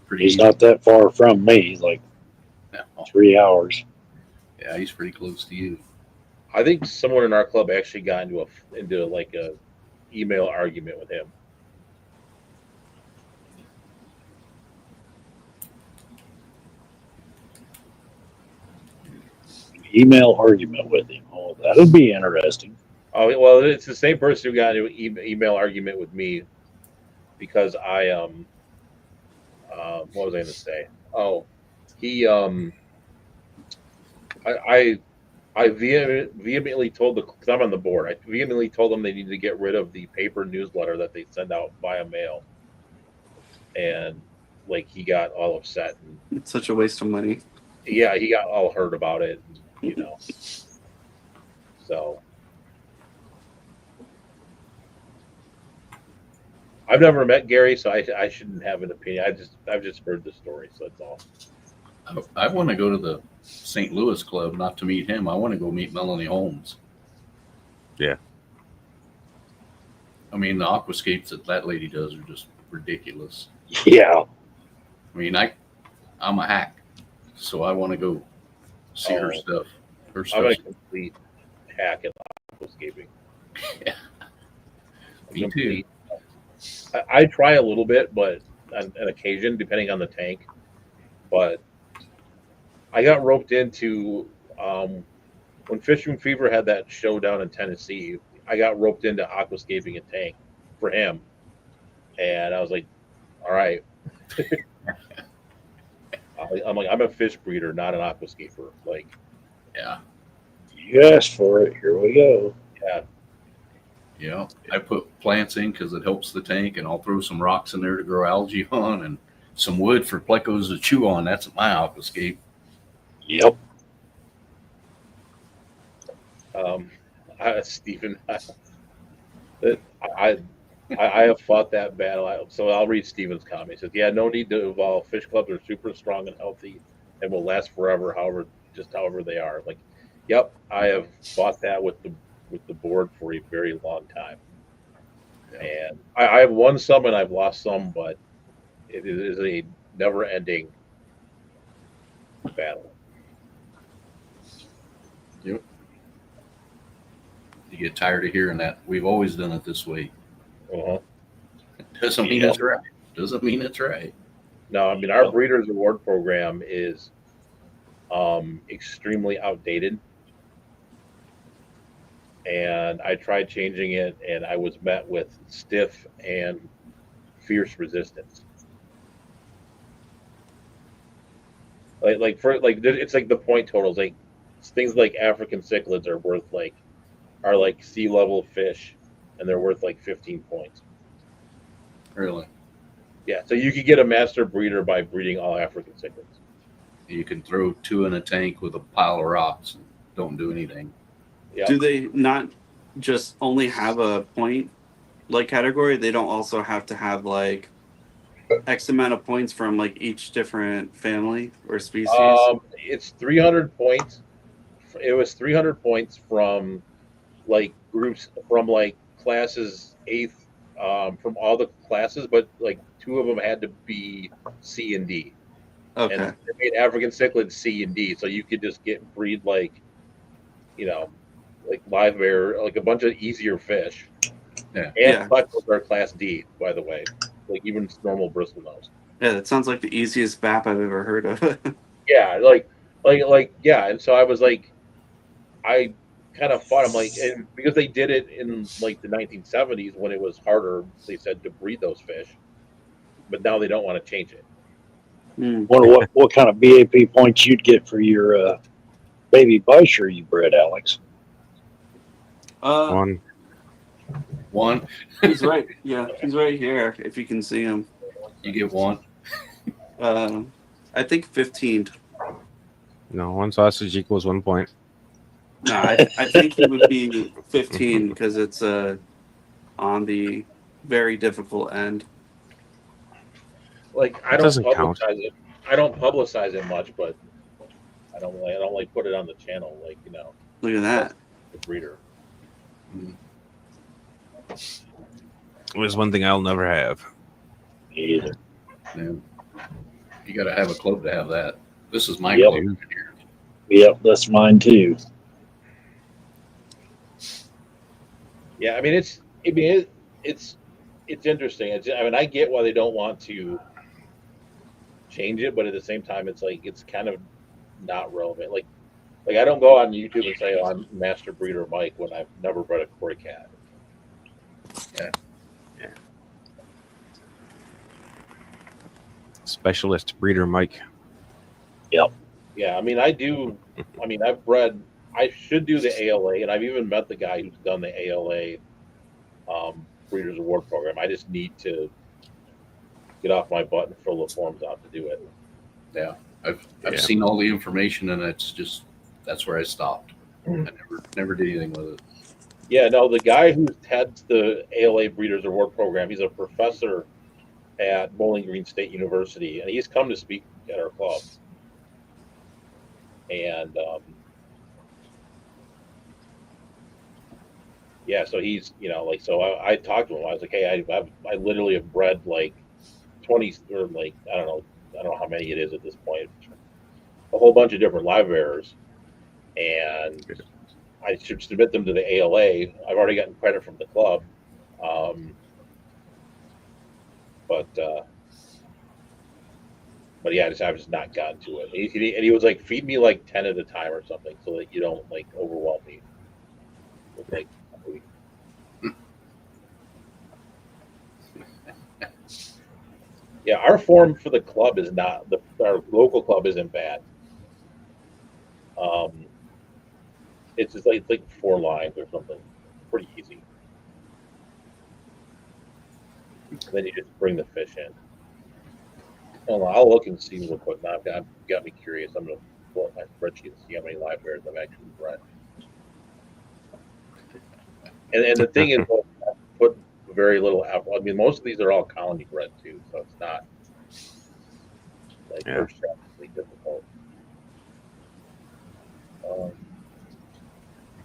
pretty He's easy. not that far from me. He's like No. 3 hours. Yeah, he's pretty close to you. I think someone in our club actually got into like a email argument with him. Email argument with him. Oh, that'd be interesting. Oh well, it's the same person who got into an email argument with me because I what was I going to say? Oh, he I vehemently told because I'm on the board. I vehemently told them they needed to get rid of the paper newsletter that they send out via mail, and like he got all upset and It's such a waste of money. yeah, he got all hurt about it, you know. So I've never met Gary, so I shouldn't have an opinion. I've just heard the story, so that's all. I want to go to the St. Louis club, not to meet him. I want to go meet Melanie Holmes. Yeah. I mean, the aquascapes that lady does are just ridiculous. Yeah. I mean, I'm a hack, so I want to go see her stuff. Her I'm a stuff. complete hack in aquascaping. Yeah. Me too. I try a little bit, but on an occasion, depending on the tank. But I got roped into when Fishing Fever had that show down in Tennessee. I got roped into aquascaping a tank for him, and I was like, "All right." I'm like, I'm a fish breeder, not an aquascaper. Like, Yeah. You asked for it. Here we go. yeah, Yeah. I put plants in because it helps the tank, and I'll throw some rocks in there to grow algae on, and some wood for plecos to chew on. That's my aquascape. Yep. Stephen, I have fought that battle. So I'll read Stephen's comment. He says, "Yeah, no need to evolve. Fish clubs are super strong and healthy, and will last forever. However they are." Like, yep, I have fought that with the board for a very long time, and I have won some and I've lost some, but it is a never-ending battle. You get tired of hearing that. We've always done it this way. Uh-huh. Doesn't mean it's right. Doesn't mean it's right. No, I mean our Breeders Award program is extremely outdated, and I tried changing it, and I was met with stiff and fierce resistance. It's like the point totals. Like things like African cichlids are like sea level fish, and they're worth like 15 points. Really, Yeah, so you could get a master breeder by breeding all African cichlids. you can throw 2 in a tank with a pile of rocks and don't do anything. Yeah. Do they not just only have a point like category? They don't also have to have like X amount of points from like each different family or species? It's 300 points. It was 300 points from like groups from like classes eighth, from all the classes, but like 2 of them had to be C and D. Okay. And they made African cichlids C and D, so you could just breed like, like live bear, like a bunch of easier fish. Yeah. And Yeah. buckles are class D, by the way. Like even normal bristle nose. Yeah, that sounds like the easiest BAP I've ever heard of. Yeah, yeah. And so I was like, I kind of fought him, like, and because they did it in like the 1970s when it was harder, they said, to breed those fish, but now they don't want to change it. Wonder what kind of BAP points you'd get for your baby Busher you bred, Alex. One. He's right. Yeah, he's right here. If you can see him, You get 1. I think 15. No, 1 sausage equals 1 point. No, I think he would be 15 because it's on the very difficult end. Like I That don't doesn't publicize count. it. I don't publicize it much, but I don't like put it on the channel, like, Look at that. the breeder. It was one thing I'll never have. Me either. Yeah. You got to have a club to have that. This is my Yep. club here. Yep, that's mine too. Yeah, I mean it's interesting. I get why they don't want to change it, but at the same time, it's like it's kind of not relevant. Like I don't go on YouTube and say, "Oh, I'm Master Breeder Mike" when I've never bred a Cory cat. Specialist breeder Mike. Yeah, I mean, I do. I mean, I've bred. I should do the ALA, and I've even met the guy who's done the ALA Breeders Award program. I just need to get off my butt and fill the forms out to do it. Yeah. I've Yeah. seen all the information, and that's where I stopped. I never did anything with it. Yeah, no, the guy who heads the ALA Breeders Award program, he's a professor at Bowling Green State University, and he's come to speak at our club. And yeah, so he's, so I talked to him. I was like, hey, I literally have bred like 20 or like I don't know how many it is at this point, a whole bunch of different live bearers, and I should submit them to the ALA. I've already gotten credit from the club, but yeah, I've just not gotten to it. And he was like, feed me like 10 at a time or something, so that you don't like overwhelm me with like. Yeah, our form for the club is not our local club isn't bad. It's just like 4 lines or something, pretty easy. And then you just bring the fish in. Hold on, I'll look and see real quick. Now I've got me curious. I'm gonna pull up my spreadsheet and see how many live bears I've actually bred. And the thing is, I put very little apple. I mean, most of these are all colony bred too, so it's not like earth-shattering difficult.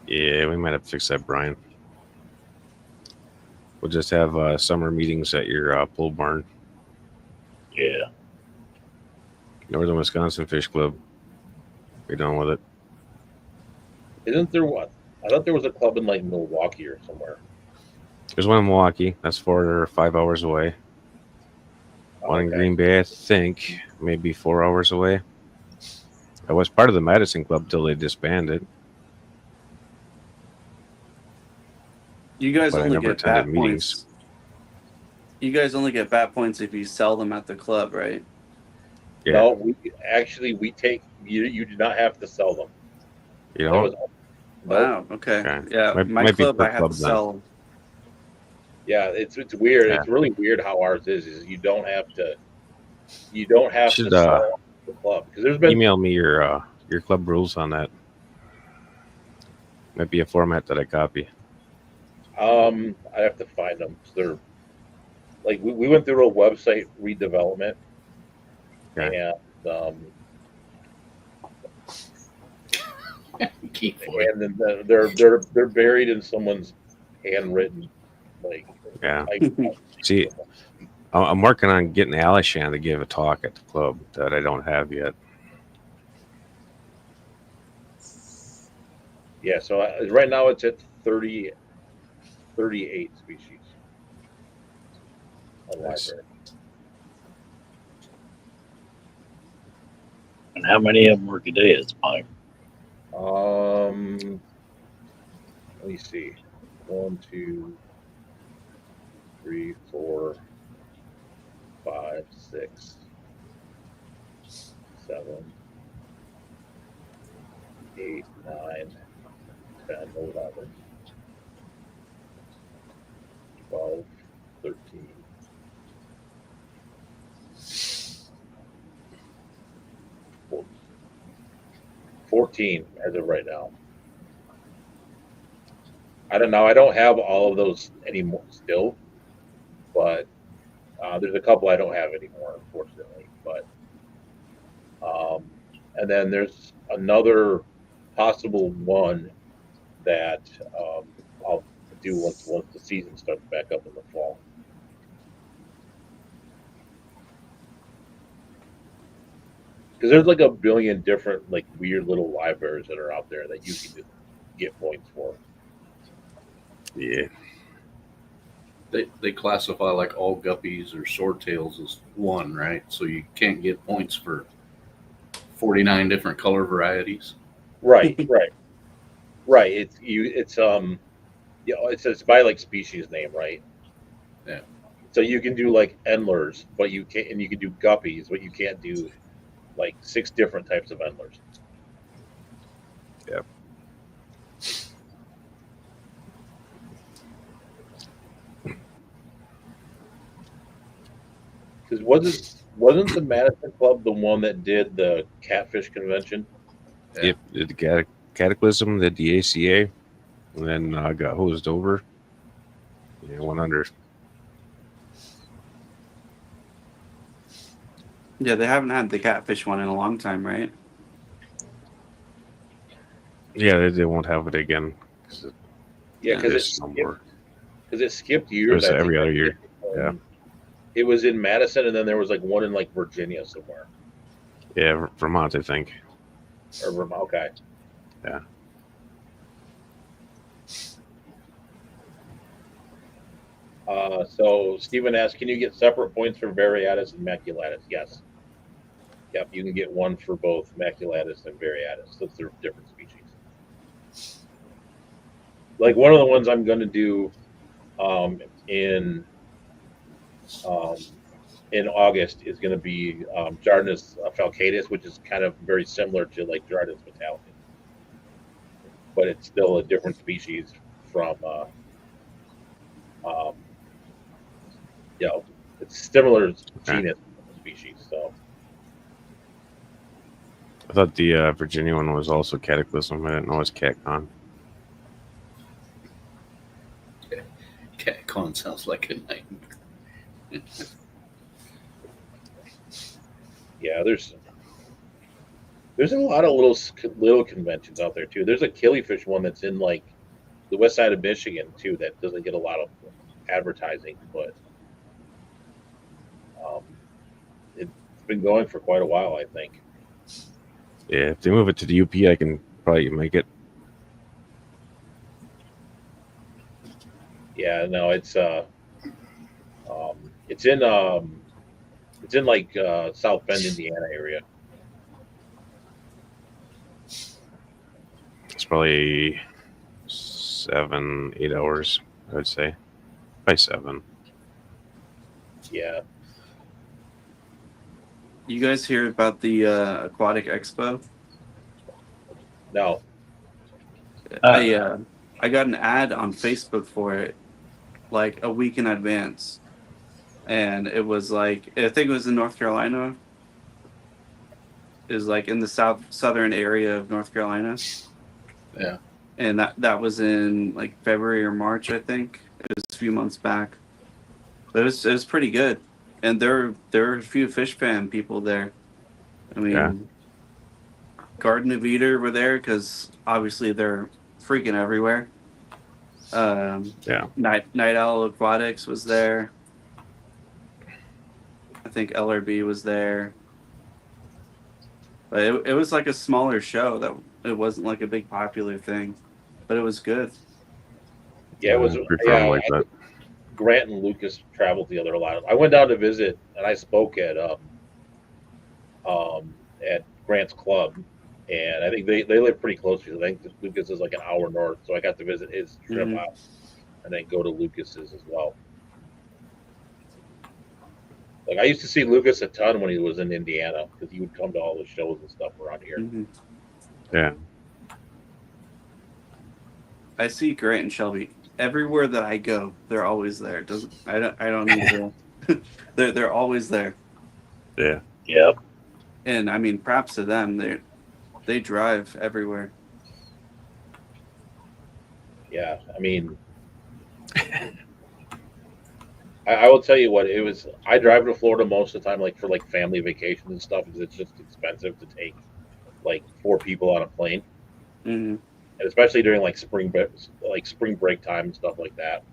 Yeah, we might have to fix that, Brian. We'll just have summer meetings at your pole barn. Yeah. Northern Wisconsin Fish Club. Be done with it. Isn't there what? I thought there was a club in like Milwaukee or somewhere. There's one in Milwaukee. That's 4 or 5 hours away. One in Green Bay, I think, maybe 4 hours away. I was part of the Madison Club till they disbanded. You guys But I only never get BAT attended meetings. points. You guys only get BAT points if you sell them at the club, right? Yeah. No, we take you. You do not have to sell them. You That know? was, nope. Wow. Okay. Okay. Yeah. Might- my might be club, per I have club to then. sell. Yeah, it's weird. Yeah. It's really weird how ours is. Is you don't have to. You don't have Should, to sell the club because there's been Email me your club rules on that. Might be a format that I copy. I have to find them. They're like we went through a website redevelopment, Okay. and Keep it. and then they're buried in someone's handwritten like. Yeah. I, See, I'm working on getting Alishan to give a talk at the club that I don't have yet. yeah, so right now it's at 38 species on Nice. library. And how many of them work a day is Mike? Let me see. 1, 2, 3, 4, 5, 6, 7, 8, 9, 10, 11, 12, 13. 14 as of right now. I don't know. I don't have all of those anymore still, but there's a couple I don't have anymore, unfortunately. But and then there's another possible one that I'll do once the season starts back up in the fall. Because there's like a billion different like weird little libraries that are out there that you can just get points for. Yeah. They classify like all guppies or swordtails as one, right? So you can't get points for 49 different color varieties. Right. It's it's by like species name, right? Yeah. So you can do like endlers, but you can't, and you can do guppies, but you can't do like 6 different types of endlers. Yep. Because wasn't the Madison Club the one that did the catfish convention? Yeah. Yep. Did the Cataclysm, did the ACA, and then got hosed over. Yeah, 100. Yeah, they haven't had the catfish one in a long time, right? Yeah, they won't have it again. Yeah, because There's no more. it skipped It years. was I think. every other year. Yeah. It was in Madison, and then there was like one in like Virginia somewhere, Yeah, Vermont, I think. or Vermont. Okay. Yeah. So Stephen asked, can you get separate points for Variatus and Maculatus? Yes. Yep, you can get one for both Maculatus and Variatus. Those are different species. Like one of the ones I'm going to do in August is going to be Jardinus falcatus, which is kind of very similar to like Jardinus metallicus, but it's still a different species from it's similar genus species. So I thought the Virginia one was also Cataclysm. I didn't know it was CatCon. CatCon sounds like a nightmare. yeah, there's a lot of little conventions out there too. There's a killifish one that's in like the west side of Michigan too that doesn't get a lot of advertising, but it's been going for quite a while, I think. Yeah, if they move it to the UP, I can probably make it. Yeah, no, it's in like South Bend, Indiana area. It's probably 7, 8 hours, I would say. By 7. Yeah. You guys hear about the Aquatic Expo? No. I got an ad on Facebook for it like a week in advance, and it was like I think it was in North Carolina. It was like in the southern area of North Carolina. Yeah. And that was in like February or March, I think. It was a few months back. But it was pretty good, and there were a few fish fan people there. I mean, Yeah. Garden of Eden were there because obviously they're freaking everywhere. Yeah. Night Owl Aquatics was there. I think LRB was there. But it was like a smaller show that it wasn't like a big popular thing, but it was good. Yeah, it was. Prefer Yeah, like that. Grant and Lucas traveled together a lot. I went down to visit, and I spoke at Grant's club, and I think they live pretty close because I think Lucas is like an hour north, so I got to visit his trip Mhm. out, and then go to Lucas's as well. Like I used to see Lucas a ton when he was in Indiana because he would come to all the shows and stuff around here. Mhm. Yeah. I see Grant and Shelby everywhere that I go. They're always there. I don't need to. they're always there. Yeah. Yep. And I mean, props to them. They drive everywhere. Yeah, I mean, I will tell you what it was. I drive to Florida most of the time, like for like family vacations and stuff, because it's just expensive to take like 4 people on a plane, Hmm. and especially during like spring break time and stuff like that.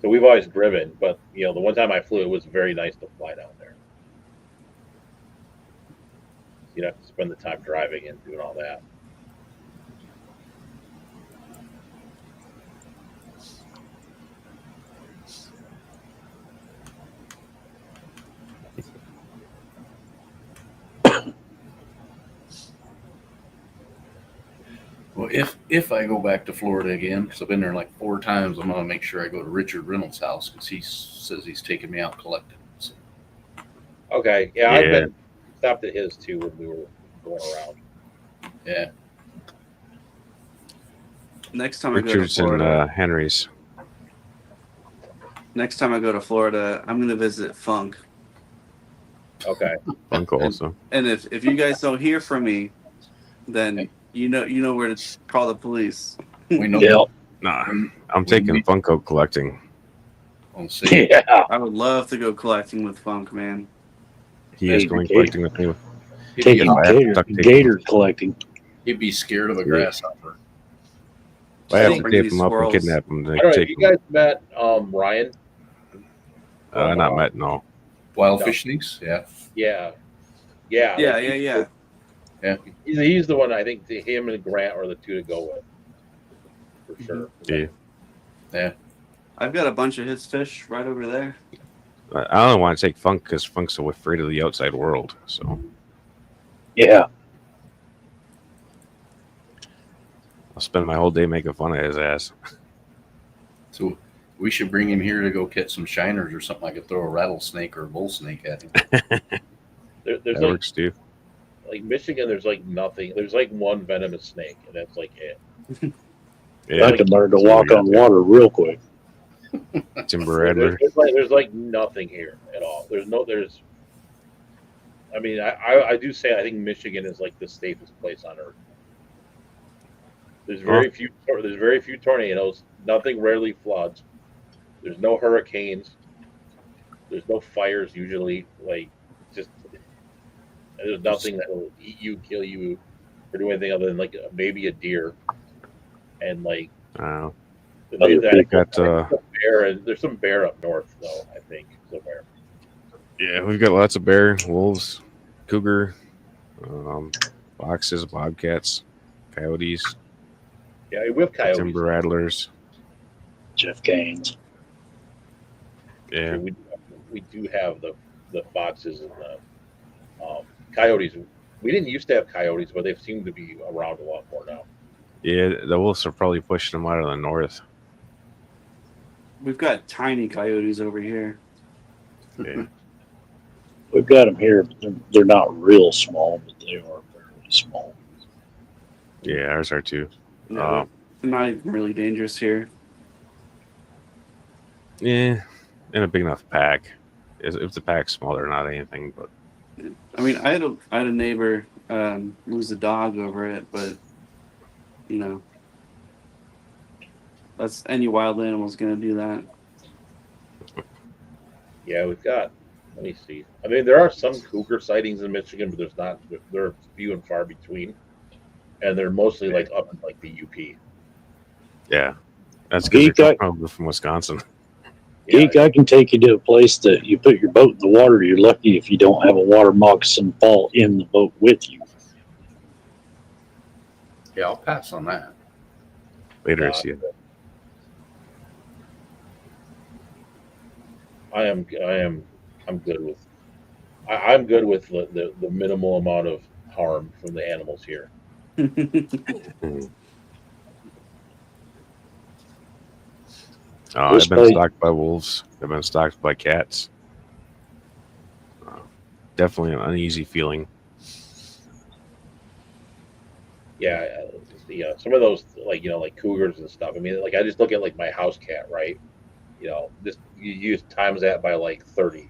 So we've always driven, but the one time I flew, it was very nice to fly down there. You don't have to spend the time driving and doing all that. Well, if I go back to Florida again, because I've been there like 4 times, I'm gonna make sure I go to Richard Reynolds' house because he says he's taking me out collecting. So, Okay, yeah, I've Yeah. been stopped at his too when we were going around. yeah, Next time I go to Richards and Florida, Henry's. next time I go to Florida, I'm gonna visit Funk. Okay, Funk also. And if you guys don't hear from me, then you know where to call the police. we know. Yep. Nah. I'm taking Funko collecting. I'll see. Yeah. I would love to go collecting with Funk, man. He is Hey, going Gator. collecting with me. Taking I have to duct tape gator collecting. He'd be scared of a grasshopper. I have Don't to bring tape these him up and squirrels. kidnap him. I don't know. Have Take you him. guys met Ryan? Not met, no. Wild fish sneaks? Yeah. Yeah, Yeah, like, yeah. Yeah. He's the one I think him and Grant are the two to go with for sure. Yeah. I've got a bunch of his fish right over there. I only want to take Funk because Funk's so afraid of the outside world. So Yeah. I'll spend my whole day making fun of his ass. So we should bring him here to go catch some shiners or something. I could throw a rattlesnake or a bull snake at him. There's That like, works too. like Michigan. There's like nothing. There's like one venomous snake, and that's like it. Yeah. I can learn to walk on water real quick. Timber Rattler. There's like nothing here at all. There's. I mean, I do say I think Michigan is like the safest place on earth. There's very few. There's very few tornadoes. Nothing rarely floods. There's no hurricanes. There's no fires usually. Like just there's nothing that will eat you, kill you, or do anything other than like maybe a deer. And like Uh, Other we got bear, and there's some bear up north though. I think somewhere. yeah, we've got lots of bear, wolves, cougar, foxes, bobcats, coyotes, Yeah, we have coyotes. timber rattlers. Jeff Gaines. Yeah, We do have the foxes and the coyotes. We didn't used to have coyotes, but they seem to be around a lot more now. yeah. The wolves are probably pushing them out of the north. We've got tiny coyotes over here. Yeah. We've got them here, but they're not real small, but they are fairly small. Yeah, ours are too. No, they're not even really dangerous here. Yeah, in a big enough pack. If the pack's small, they're not anything. But I mean, I had a neighbor lose a dog over it, but you know, that's any wild animal's gonna do that. Yeah, we've got. Let me see. I mean, there are some cougar sightings in Michigan, but there's not. They're few and far between, and they're mostly like up in like the UP. yeah, that's Geek, because they're from Wisconsin. Yeah, Geek, I can take you to a place that you put your boat in the water. You're lucky if you don't have a water moccasin fall in the boat with you. Yeah, I'll pass on that. Later, Uh, see it. I'm good with. I'm good with the minimal amount of harm from the animals here. I've been stalked by wolves. I've been stalked by cats. Definitely an uneasy feeling. Yeah, some of those like cougars and stuff. I mean, like I just look at like my house cat, right? Just you use times that by like 30.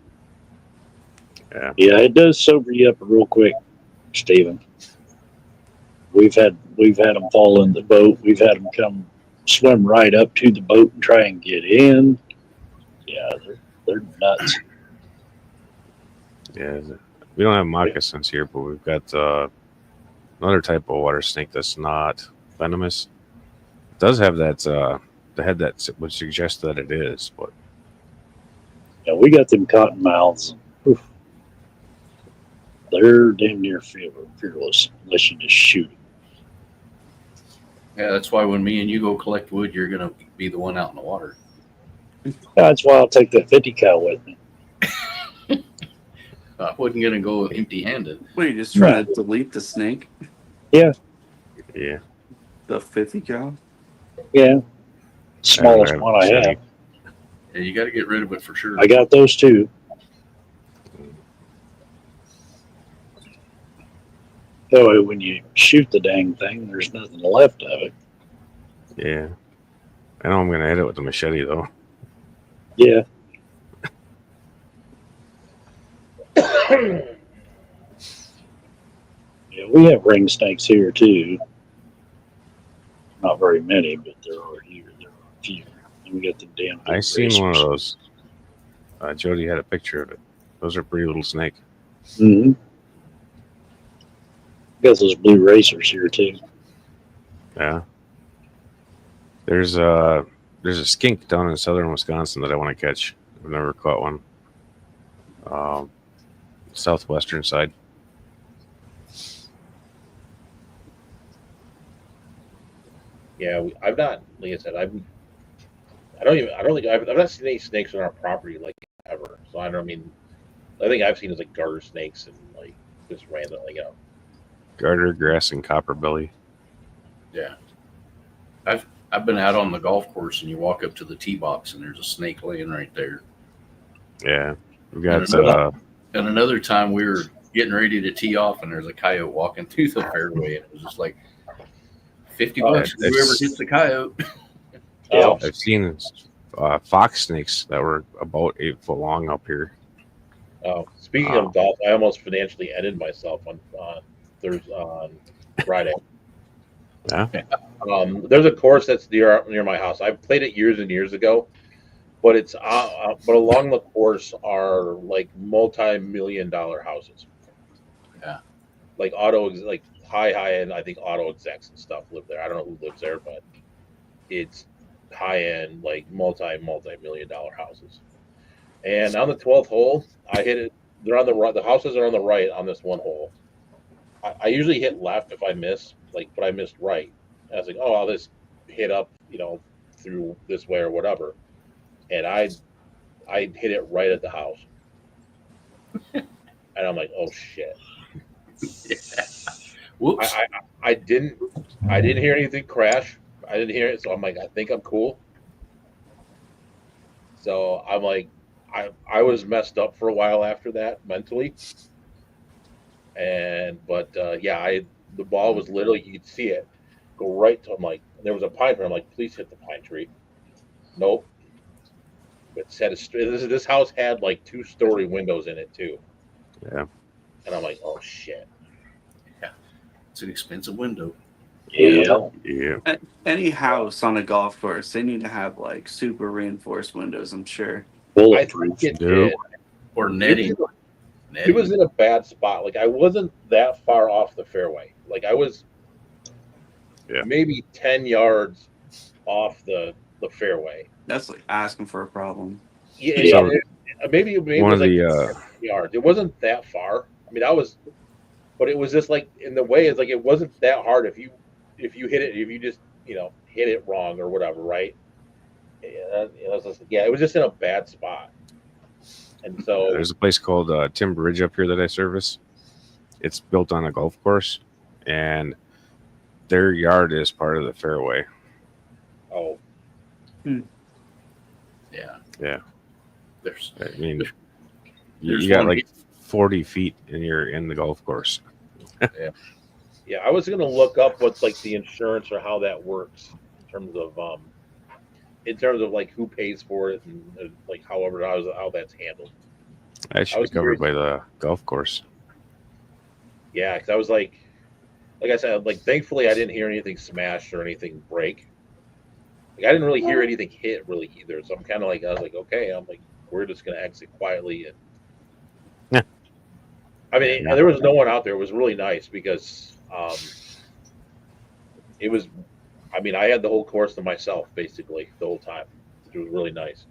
Yeah, it does sober you up real quick, Stephen. We've had them fall in the boat. We've had them come swim right up to the boat and try and get in. Yeah, they're nuts. Yeah, we don't have moccasins here, but we've got another type of water snake that's not venomous. It does have that the head that would suggest that it is, but Yeah, we got them cottonmouths. Oof. They're damn near fearless unless you just shoot them. Yeah, that's why when me and you go collect wood, you're gonna be the one out in the water. That's why I'll take that 50 cal with me. I wasn't gonna go empty-handed. What are you just trying to delete the snake? yeah, The 50 cal? Yeah, smallest have one I machete. have. Yeah, you got to get rid of it for sure. I got those too. That way, when you shoot the dang thing, there's nothing left of it. Yeah. I know I'm gonna hit it with the machete though. Yeah, yeah, we have ring snakes here too. Not very many, but there are here. There are a few. And we got the damn. I seen one of those. Jody had a picture of it. Those are pretty little snake. Mm-hmm. Got those blue racers here too. Yeah. There's a skink down in southern Wisconsin that I want to catch. I've never caught one. Southwestern side. Yeah, I've not. Like I said, I don't think I've not seen any snakes on our property like ever. So I don't. I mean, I think I've seen is like garter snakes and like just random, Garter, grass, and copperbelly. Yeah, I've been out on the golf course and you walk up to the tee box and there's a snake laying right there. Yeah. We've got And another time we were getting ready to tee off and there's a coyote walking through the fairway and it was just like $50 for whoever hits the coyote. Oh, I've seen fox snakes that were about 8 foot long up here. oh. Speaking of golf, I almost financially ended myself on Friday. Yeah. There's a course that's near my house. I played it years and years ago, but it's but along the course are like multi-million-dollar houses. Yeah. Like like high end. I think auto execs and stuff live there. I don't know who lives there, but it's high end, like multi-million-dollar houses. And on the 12th hole, I hit it. They're on the right. The houses are on the right on this one hole. I usually hit left if I miss, but I missed right. I was like, oh, I'll just hit up, through this way or whatever. And I hit it right at the house. And I'm like, oh shit. Yeah. Whoops. I didn't hear anything crash. I didn't hear it, so I'm like, I think I'm cool. So I'm like, I was messed up for a while after that mentally, but the ball was literally, you'd see it go right to, I'm like, there was a pine tree. I'm like, please hit the pine tree. Nope. It said this house had like 2-story windows in it too. Yeah. And I'm like, oh shit. It's an expensive window. Yeah. Yeah. Any house on a golf course, they need to have like super reinforced windows, I'm sure. I Bulletproof. think it Nope. did. Or netting. It was in a bad spot. Like I wasn't that far off the fairway. Like I was maybe 10 yards off the fairway. That's like asking for a problem. Yeah, maybe One it of was like the 10 yards. It wasn't that far. I mean, but it was just like in the way. It's like it wasn't that hard if you hit it, if you just hit it wrong or whatever, right? It was just in a bad spot. And so there's a place called Timber Ridge up here that I service. It's built on a golf course, and their yard is part of the fairway. oh, Yeah. Yeah. There's I mean, There's you got one like 40 feet and you're in the golf course. yeah. I was gonna look up what's like the insurance or how that works in terms of like who pays for it and like how that's handled. That should I be was covered curious. by the golf course. Yeah, because I was like I said, like thankfully I didn't hear anything smash or anything break. Like I didn't really hear anything hit really either. So I'm kind of like, I was like, okay, I'm like, we're just gonna exit quietly and. Yeah. I mean, there was no one out there. It was really nice because it was. I mean, I had the whole course to myself basically the whole time. It was really nice.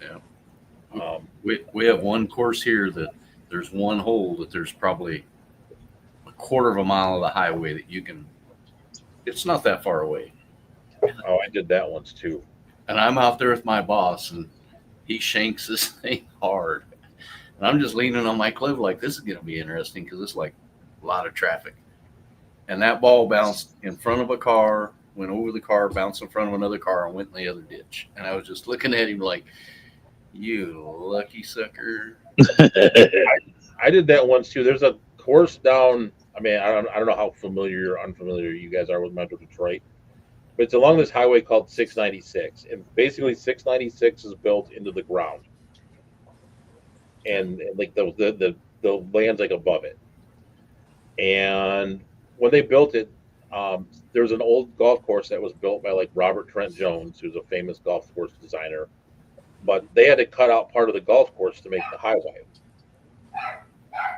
Yeah. We have one course here that there's one hole that there's probably a quarter of a mile of the highway that you can. It's not that far away. Oh, I did that once too. And I'm out there with my boss, and he shanks this thing hard. And I'm just leaning on my club like, this is going to be interesting because it's like a lot of traffic. And that ball bounced in front of a car, went over the car, bounced in front of another car, and went in the other ditch. And I was just looking at him like, you lucky sucker. I did that once too. There's a course down. I mean, I don't know how familiar or unfamiliar you guys are with Metro Detroit, but it's along this highway called 696, and basically 696 is built into the ground, and like the land's like above it. And when they built it, there was an old golf course that was built by like Robert Trent Jones, who's a famous golf course designer, but they had to cut out part of the golf course to make the highway.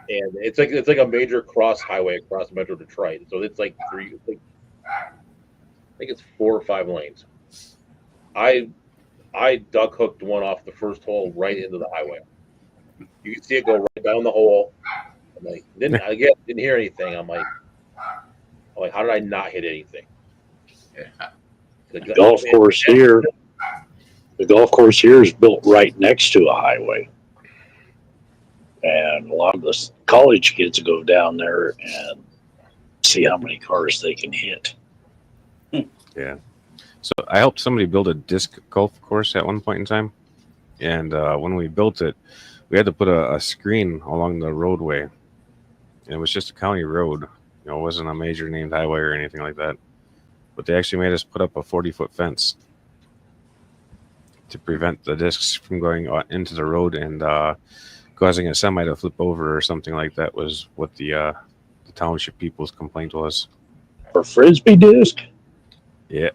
And it's like a major cross highway across Metro Detroit. So it's like I think it's 4 or 5 lanes. I duck hooked one off the first hole right into the highway. You can see it go right down the hole. I'm like, didn't hear anything. I'm like, how did I not hit anything? Yeah. The golf course here is built right next to a highway. And a lot of the college kids go down there and see how many cars they can hit. Yeah. So I helped somebody build a disc golf course at one point in time. And when we built it, we had to put a screen along the roadway. And it was just a county road. It wasn't a major named highway or anything like that. But they actually made us put up a 40-foot fence to prevent the discs from going into the road and causing a semi to flip over or something like that was what the township people's complaint was. For Frisbee disc? Yeah.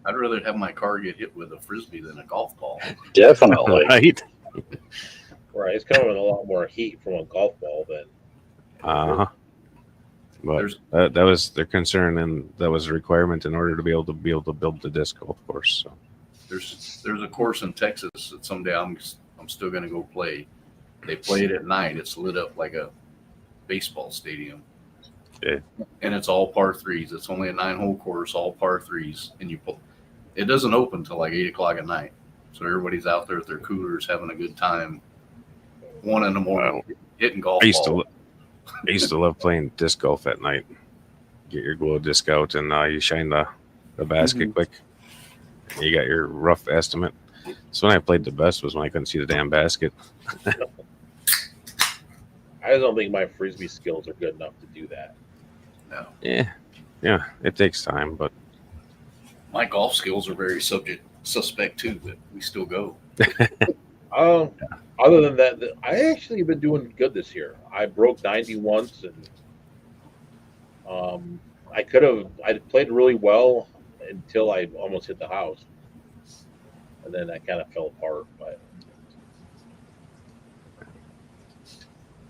I'd rather have my car get hit with a Frisbee than a golf ball. Definitely. Right. Right, it's coming with a lot more heat from a golf ball than. Uh-huh. But that was their concern, and that was a requirement in order to be able to build the disc golf course. So There's a course in Texas that someday I'm still going to go play. They play it at night. It's lit up like a baseball stadium. Yeah. And it's all par 3s. It's only a 9-hole course, all par 3s. And it doesn't open till like 8 o'clock at night. So everybody's out there at their coolers having a good time. 1 in the morning, hitting golf I used to love playing disc golf at night. Get your glow disc out and you shine the basket quick. You got your rough estimate. So when I played the best was when I couldn't see the damn basket. I just don't think my frisbee skills are good enough to do that. No, Yeah, it takes time, but my golf skills are very suspect too, but we still go. Other than that, I actually have been doing good this year. I broke 90 once, and I played really well until I almost hit the house, and then I kind of fell apart. But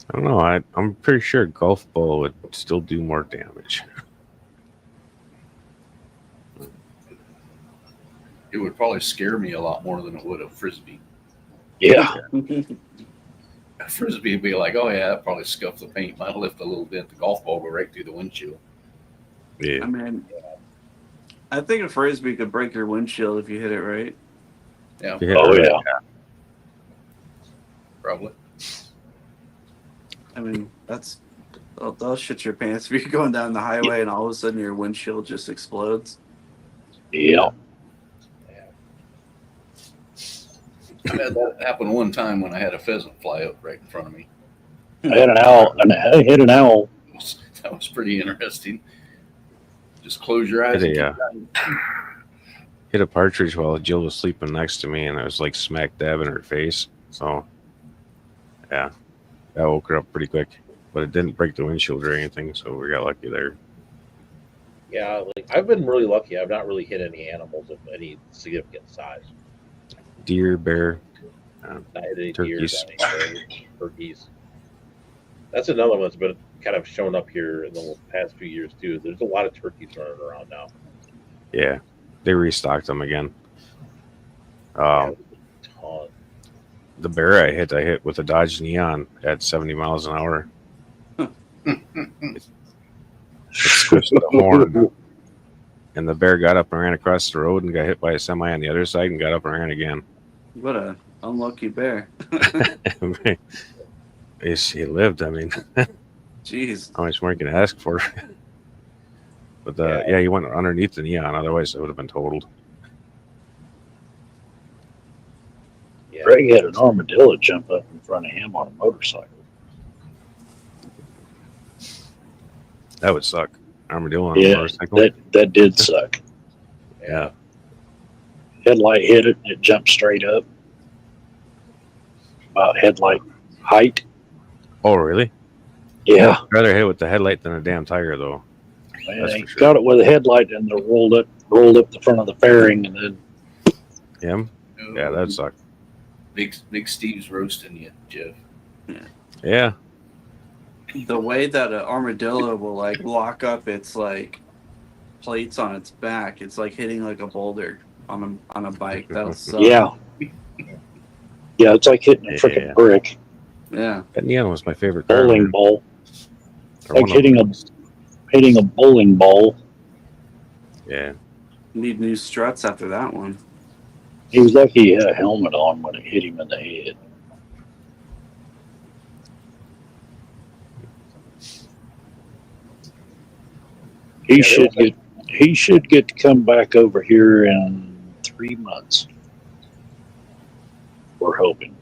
I don't know. I'm pretty sure a golf ball would still do more damage. It would probably scare me a lot more than it would a frisbee. Yeah. A frisbee would be like, oh yeah, that probably scuffed the paint, might lift a little bit. The golf ball go right through the windshield. Yeah. I mean, I think a frisbee could break your windshield if you hit it right. Yeah, If you hit Oh, it right, yeah. probably. I mean, that'll shit your pants if you're going down the highway and all of a sudden your windshield just explodes. Yeah. I had that happen one time when I had a pheasant fly up right in front of me. I had an owl, and I hit an owl. That was pretty interesting. Just close your eyes. Hit And a, hit a partridge while Jill was sleeping next to me, and I was like smack dab in her face. So, yeah, that woke her up pretty quick. But it didn't break the windshield or anything, so we got lucky there. yeah, like I've been really lucky. I've not really hit any animals of any significant size. Deer, bear, Not hit any Turkeys. deers, not any bears, turkeys. That's another one that's been kind of shown up here in the past few years too. There's a lot of turkeys running around now. yeah, they restocked them again. Ton. The bear I hit with a Dodge Neon at 70 miles an hour. It squished the horn, and the bear got up and ran across the road and got hit by a semi on the other side and got up and ran again. What a unlucky bear. He lived. I mean, Jeez. how much more can you ask for? But yeah, he went underneath the Neon. Otherwise, it would have been totaled. Yeah. Greg had an armadillo jump up in front of him on a motorcycle. That would suck. Armadillo on a Yeah, motorcycle. that did suck. Yeah. Headlight hit it, and it jumped straight up. About headlight height. Oh, really? Yeah. I'd rather hit it with the headlight than a damn tire, though. Man, That's he for sure. got it with a headlight and then rolled up the front of the fairing, and then Him? Yeah, that'd suck. Big Steve's roasting you, Jeff. Yeah. The way that an armadillo will like lock up its like plates on its back, it's like hitting like a boulder on a bike. That'll suck. yeah, it's like hitting a freaking Yeah. brick, Yeah. That Neon was my favorite car. bowling ball, Or like one of hitting them. a bowling ball. Yeah. Need new struts after that one. He was lucky he had a helmet on when it hit him in the head. He should get to come back over here in 3 months. We're hoping.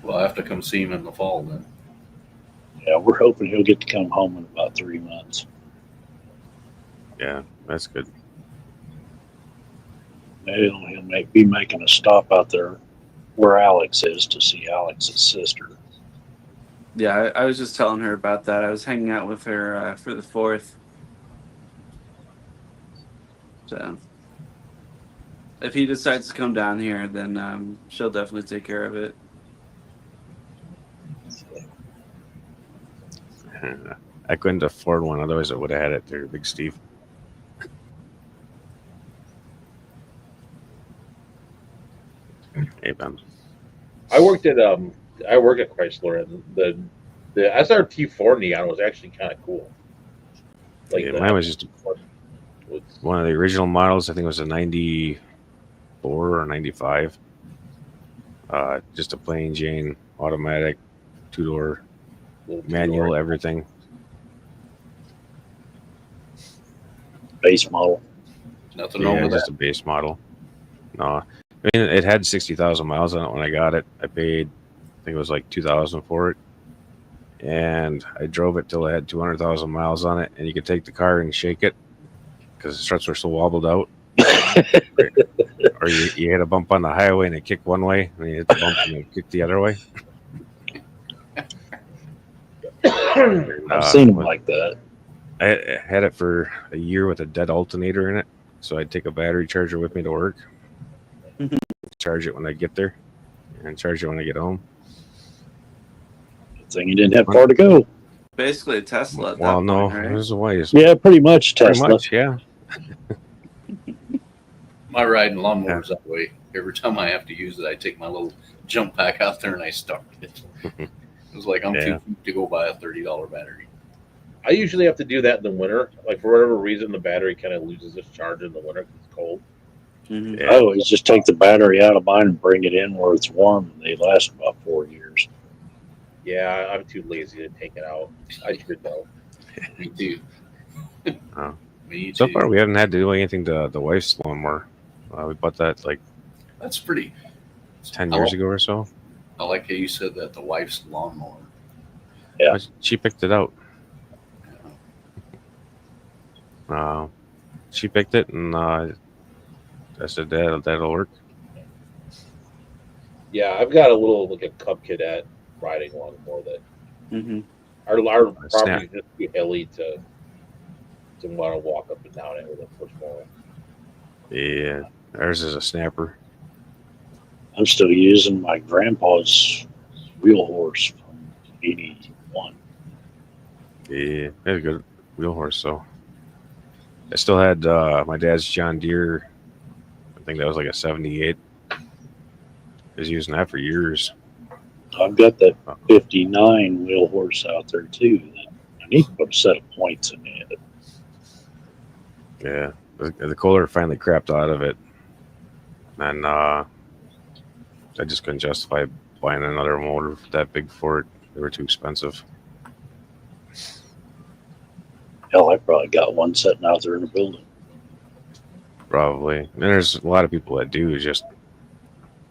Well, I have to come see him in the fall then. Yeah, we're hoping he'll get to come home in about 3 months. Yeah, that's good. He'll be making a stop out there where Alex is to see Alex's sister. Yeah, I was just telling her about that. I was hanging out with her for the 4th. So, if he decides to come down here, then she'll definitely take care of it. I couldn't afford one, otherwise I would have had it there, Big Steve. Hey, Ben. I work at Chrysler, and the SRT4 Neon was actually kind of cool. Like Yeah, the- mine was just was one of the original models. I think it was a 94 or 95. Just a plain Jane automatic, 2-door, little manual, two-door. everything. Base model. Nothing wrong Yeah, with just that. a base model. No, I mean it had 60,000 miles on it when I got it. I paid, I think it was like 2,000 for it, and I drove it till it had 200,000 miles on it. And you could take the car and shake it because the struts were so wobbled out. Or you hit a bump on the highway and it kicked one way, and you hit the bump and it kicked the other way. I've seen them like that. I had it for a year with a dead alternator in it, so I'd take a battery charger with me to work, charge it when I get there, and charge it when I get home. Good thing you didn't have far to go. Basically a Tesla at Well, that no, point, right? there's a ways. Yeah, pretty much Pretty Tesla. much, yeah. My riding lawnmower's that way. Every time I have to use it, I take my little jump pack out there and I start it. It's like I'm Yeah. too cheap to go buy a $30 battery. I usually have to do that in the winter. Like for whatever reason, the battery kind of loses its charge in the winter because it's cold. Mhm. Yeah. I always just take the battery out of mine and bring it in where it's warm, and they last about 4 years. Yeah, I'm too lazy to take it out. I should though. Me too. Oh. Me So too. far, we haven't had to do anything to the wife's lawnmower. We bought that like That's pretty. 10 years ago or so. I like how you said that, the wife's lawnmower. Yeah. But she picked it out. She picked it, and I said, that'll work. Yeah, I've got a little like a Cub Cadet riding lawnmower that Mhm. our Snap. property is just too hilly to want to walk up and down it with a push mower. Yeah, ours is a snapper. I'm still using my grandpa's wheel horse from '81. Yeah, had a good wheel horse. So I still had my dad's John Deere. I think that was like a '78. I was using that for years. I've got that '59 wheel horse out there too. I need to put a set of points in it. Yeah, the Kohler finally crapped out of it, and I just couldn't justify buying another motor that big for it. They were too expensive. Hell, I probably got one sitting out there in the building. Probably. And there's a lot of people that do. Just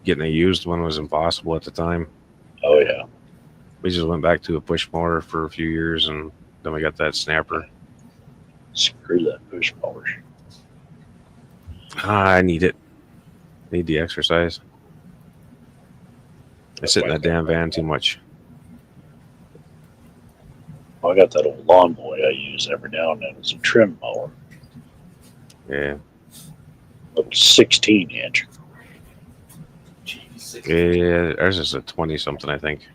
getting a used one was impossible at the time. Oh yeah, We just went back to a push mower for a few years, and then we got that snapper. screw that push mower. I need it. Need the exercise. I sit in that damn van too much. I got that old lawn boy I use every now and then. It's a trim mower, Yeah. little 16-inch. Yeah, ours is a 20 something, I think.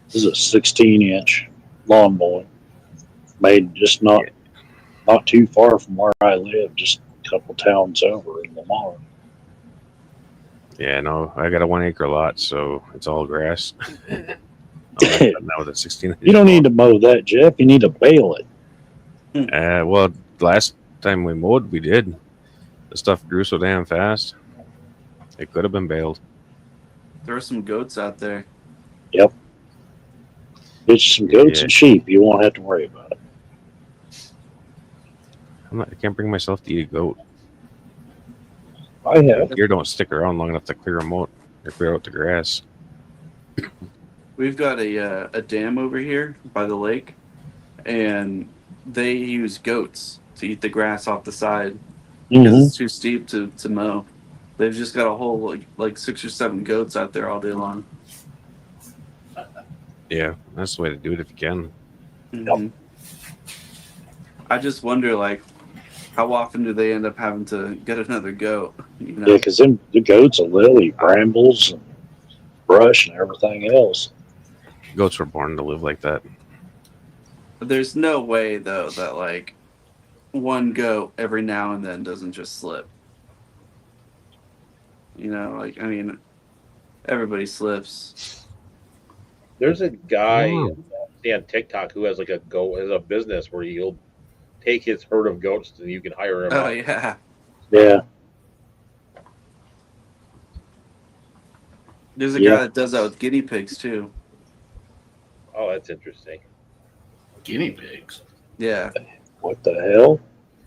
This is a 16-inch lawn boy, made just not too far from where I live, just a couple towns over in Lamar. Yeah, no, I got a 1 acre lot, so it's all grass. Now with a 16. You don't need to mow that, Jeff. You need to bale it. Well, last time we mowed, we did. The stuff grew so damn fast. It could have been baled. There are some goats out there. Get you some goats Yeah. and sheep. You won't have to worry about it. I can't bring myself to eat a goat. I have. Deer don't stick around long enough to clear them out or clear out the grass. We've got a dam over here by the lake, and they use goats to eat the grass off the side because Mhm. it's too steep to mow. They've just got a whole like 6 or 7 goats out there all day long. Yeah, that's the way to do it if you can. Mhm. I just wonder, like, how often do they end up having to get another goat? You know? Yeah, because the goats will eat brambles and brush and everything else. Goats were born to live like that. There's no way though that like one goat every now and then doesn't just slip. You know, like I mean, everybody slips. There's a guy Oh. on TikTok who has like a business where he'll take his herd of goats and you can hire him Oh out. yeah, Yeah. there's a Yeah. guy that does that with guinea pigs too. Oh, that's interesting. Guinea pigs. Yeah, What the hell?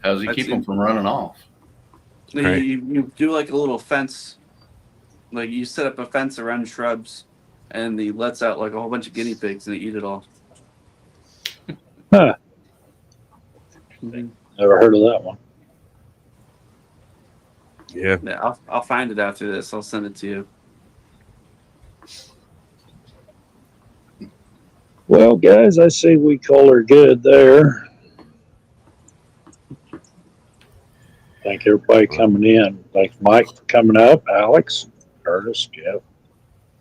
How does he keep them from running off? Right. You do like a little fence, like you set up a fence around shrubs, and he lets out like a whole bunch of guinea pigs and they eat it all. Huh. Mhm. Never heard of that one. Yeah. Yeah, I'll find it after this. I'll send it to you. Well, guys, I say we call her good there. Thank everybody coming in. Thanks, Mike, for coming up. Alex, Curtis, Jeff,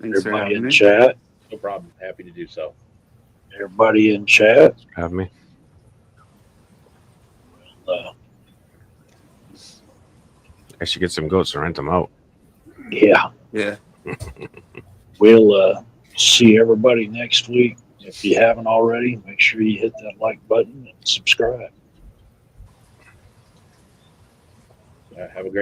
Thanks for everybody having in me. chat. No problem. Happy to do so. Everybody in chat. Have me. I should get some goats and rent them out. Yeah, Yeah. we'll see everybody next week. If you haven't already, make sure you hit that like button and subscribe. Have a great